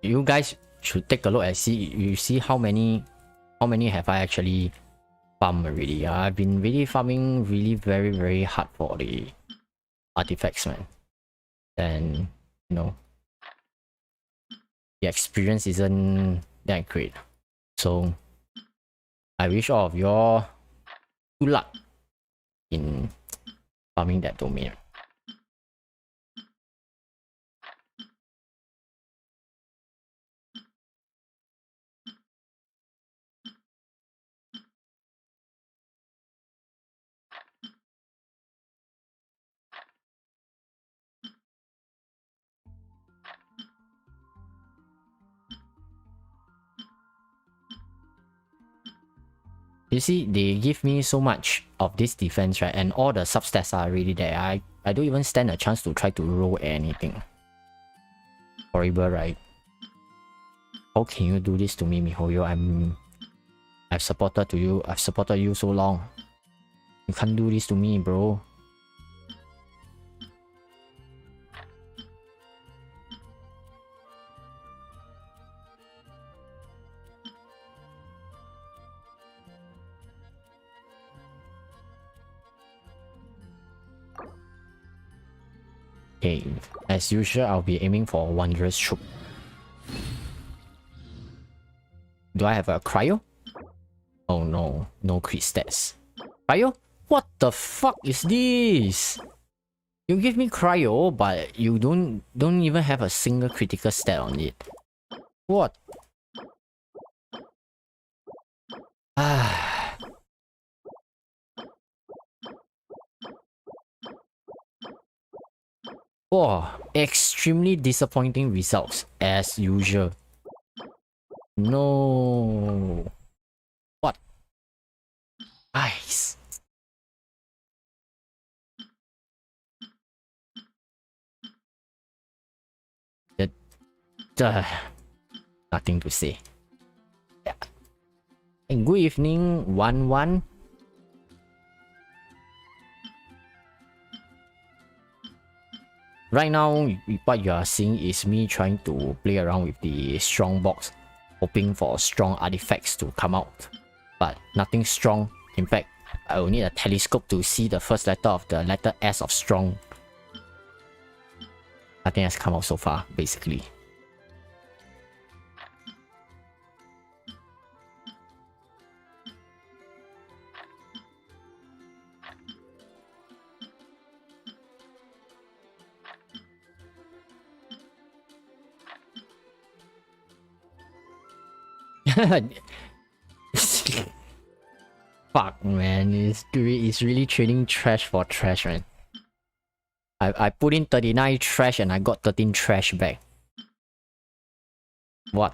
You guys should take a look and see. You see how many have I actually farmed already. I've been really farming very, very hard for the artifacts, man. And you know, the experience isn't that great. So I wish all of y'all good luck in farming that domain. You see, they give me so much of this defense, right? And all the substats are already there. I don't even stand a chance to try to roll anything. Horrible, right? How can you do this to me, MiHoYo? I've supported you so long. You can't do this to me, bro. Okay, as usual, I'll be aiming for Wondrous Troop. Do I have a cryo? Oh no, no crit stats. Cryo? What the fuck is this? You give me cryo, but you don't even have a single critical stat on it. What? Ah. Oh, extremely disappointing results as usual. No. What? Ice. Nothing to say. Yeah. And good evening, 1-1. Right now, what you are seeing is me trying to play around with the strong box, hoping for strong artifacts to come out. But nothing strong. In fact, I will need a telescope to see the first letter of the letter S of strong. Nothing has come out so far, basically. Fuck, man, it's really trading trash for trash, man. I put in 39 trash and I got 13 trash back. What?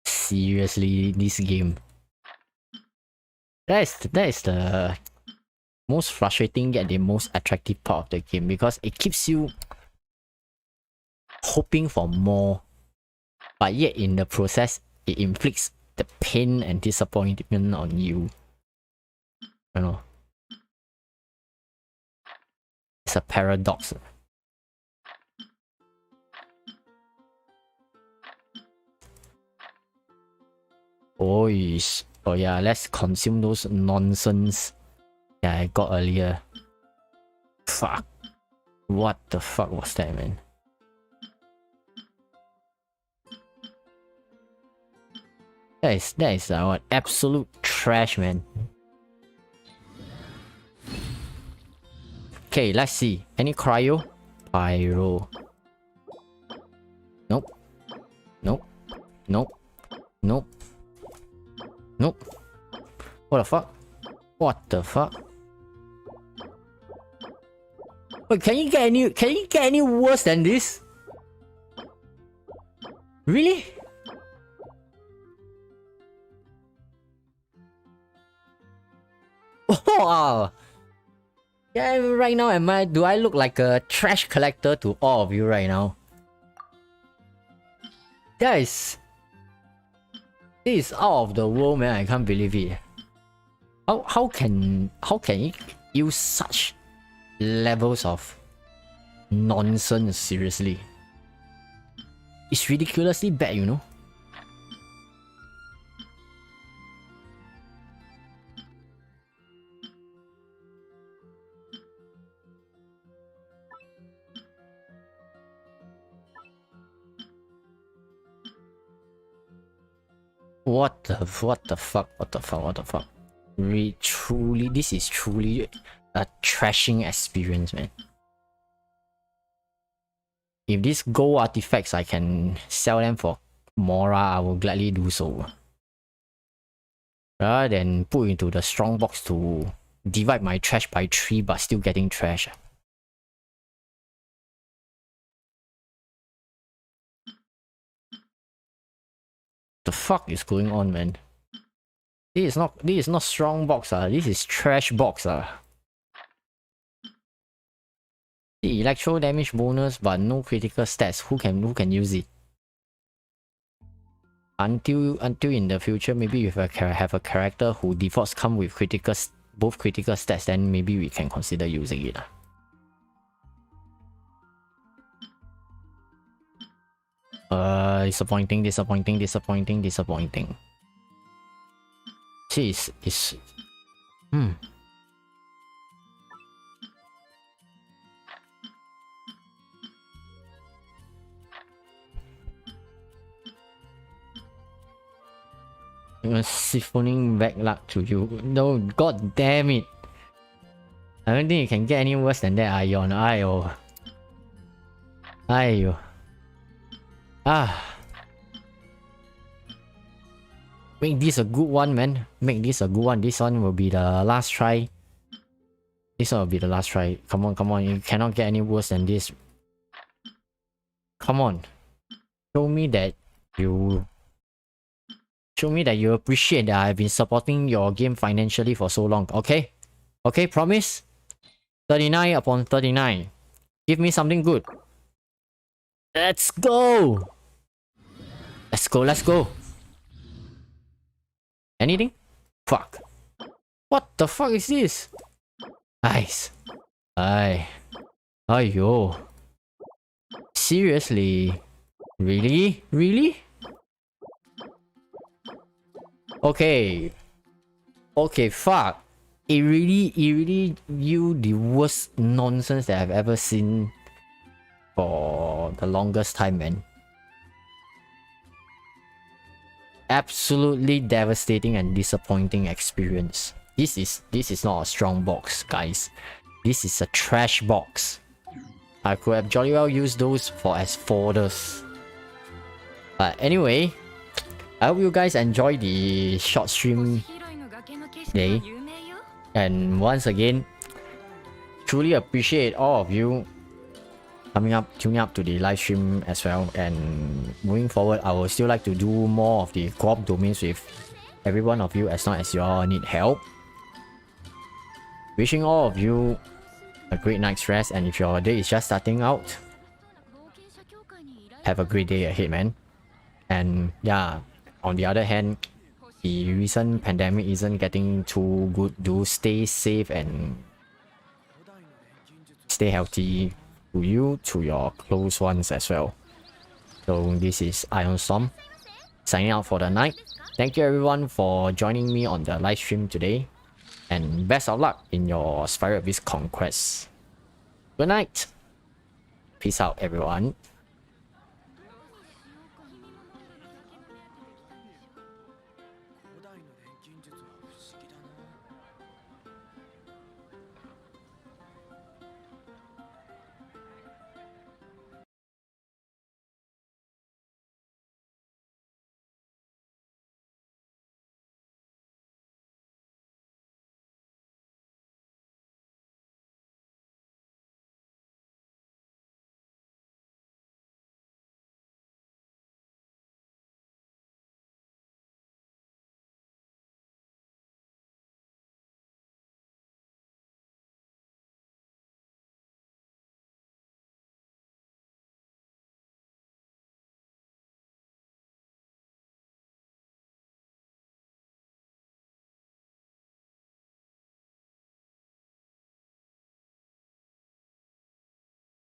Seriously, this game. That is the most frustrating yet the most attractive part of the game, because it keeps you hoping for more, but yet in the process it inflicts the pain and disappointment on you. I know. It's a paradox. Oh yeah, let's consume those nonsense that I got earlier. Fuck. What the fuck was that, man? That is what absolute trash, man. Okay, let's see. Any cryo? Pyro. Nope. Nope. Nope. Nope. Nope. What the fuck? What the fuck? Wait, can you get any worse than this? Really? Wow. Yeah, right now do I look like a trash collector to all of you right now? This is out of the world, man. I can't believe it. How can it use such levels of nonsense? Seriously, it's ridiculously bad, you know. What the fuck? This is truly a trashing experience, man. If these gold artifacts I can sell them for Mora, I will gladly do so. Rather than put into the strong box to divide my trash by 3 but still getting trash. The fuck is going on, man? This is not strong box, this is trash box. The electro damage bonus but no critical stats. Who can use it? Until in the future, maybe if I have a character who defaults come with both critical stats, then maybe we can consider using it. Disappointing. Jeez, it's siphoning back luck to you. No, god damn it. I don't think it can get any worse than that, Ion. Ayo. Make this a good one, man. Make this a good one. This one will be the last try. Come on. You cannot get any worse than this. Come on. Show me that you appreciate that I've been supporting your game financially for so long. Okay? Okay, promise? 39 upon 39. Give me something good. Let's go! Let's go. Anything? Fuck. What the fuck is this? Nice. Aiyo. Seriously? Really? Okay, fuck. It really the worst nonsense that I've ever seen for the longest time, man. Absolutely devastating and disappointing experience. This is not a strong box, guys. This is a trash box. I could have jolly well used those as folders. But anyway, I hope you guys enjoy the short stream today. And once again, truly appreciate all of you tuning up to the live stream as well. And moving forward, I will still like to do more of the co-op domains with every one of you as long as you all need help. Wishing all of you a great night's rest, and if your day is just starting out, have a great day ahead, man. And yeah, on the other hand, the recent pandemic isn't getting too good. Do stay safe and stay healthy to you, to your close ones as well. So this is IonStorm signing out for the night. Thank you everyone for joining me on the live stream today, and best of luck in your Spiral Abyss conquest. Good night. Peace out, everyone.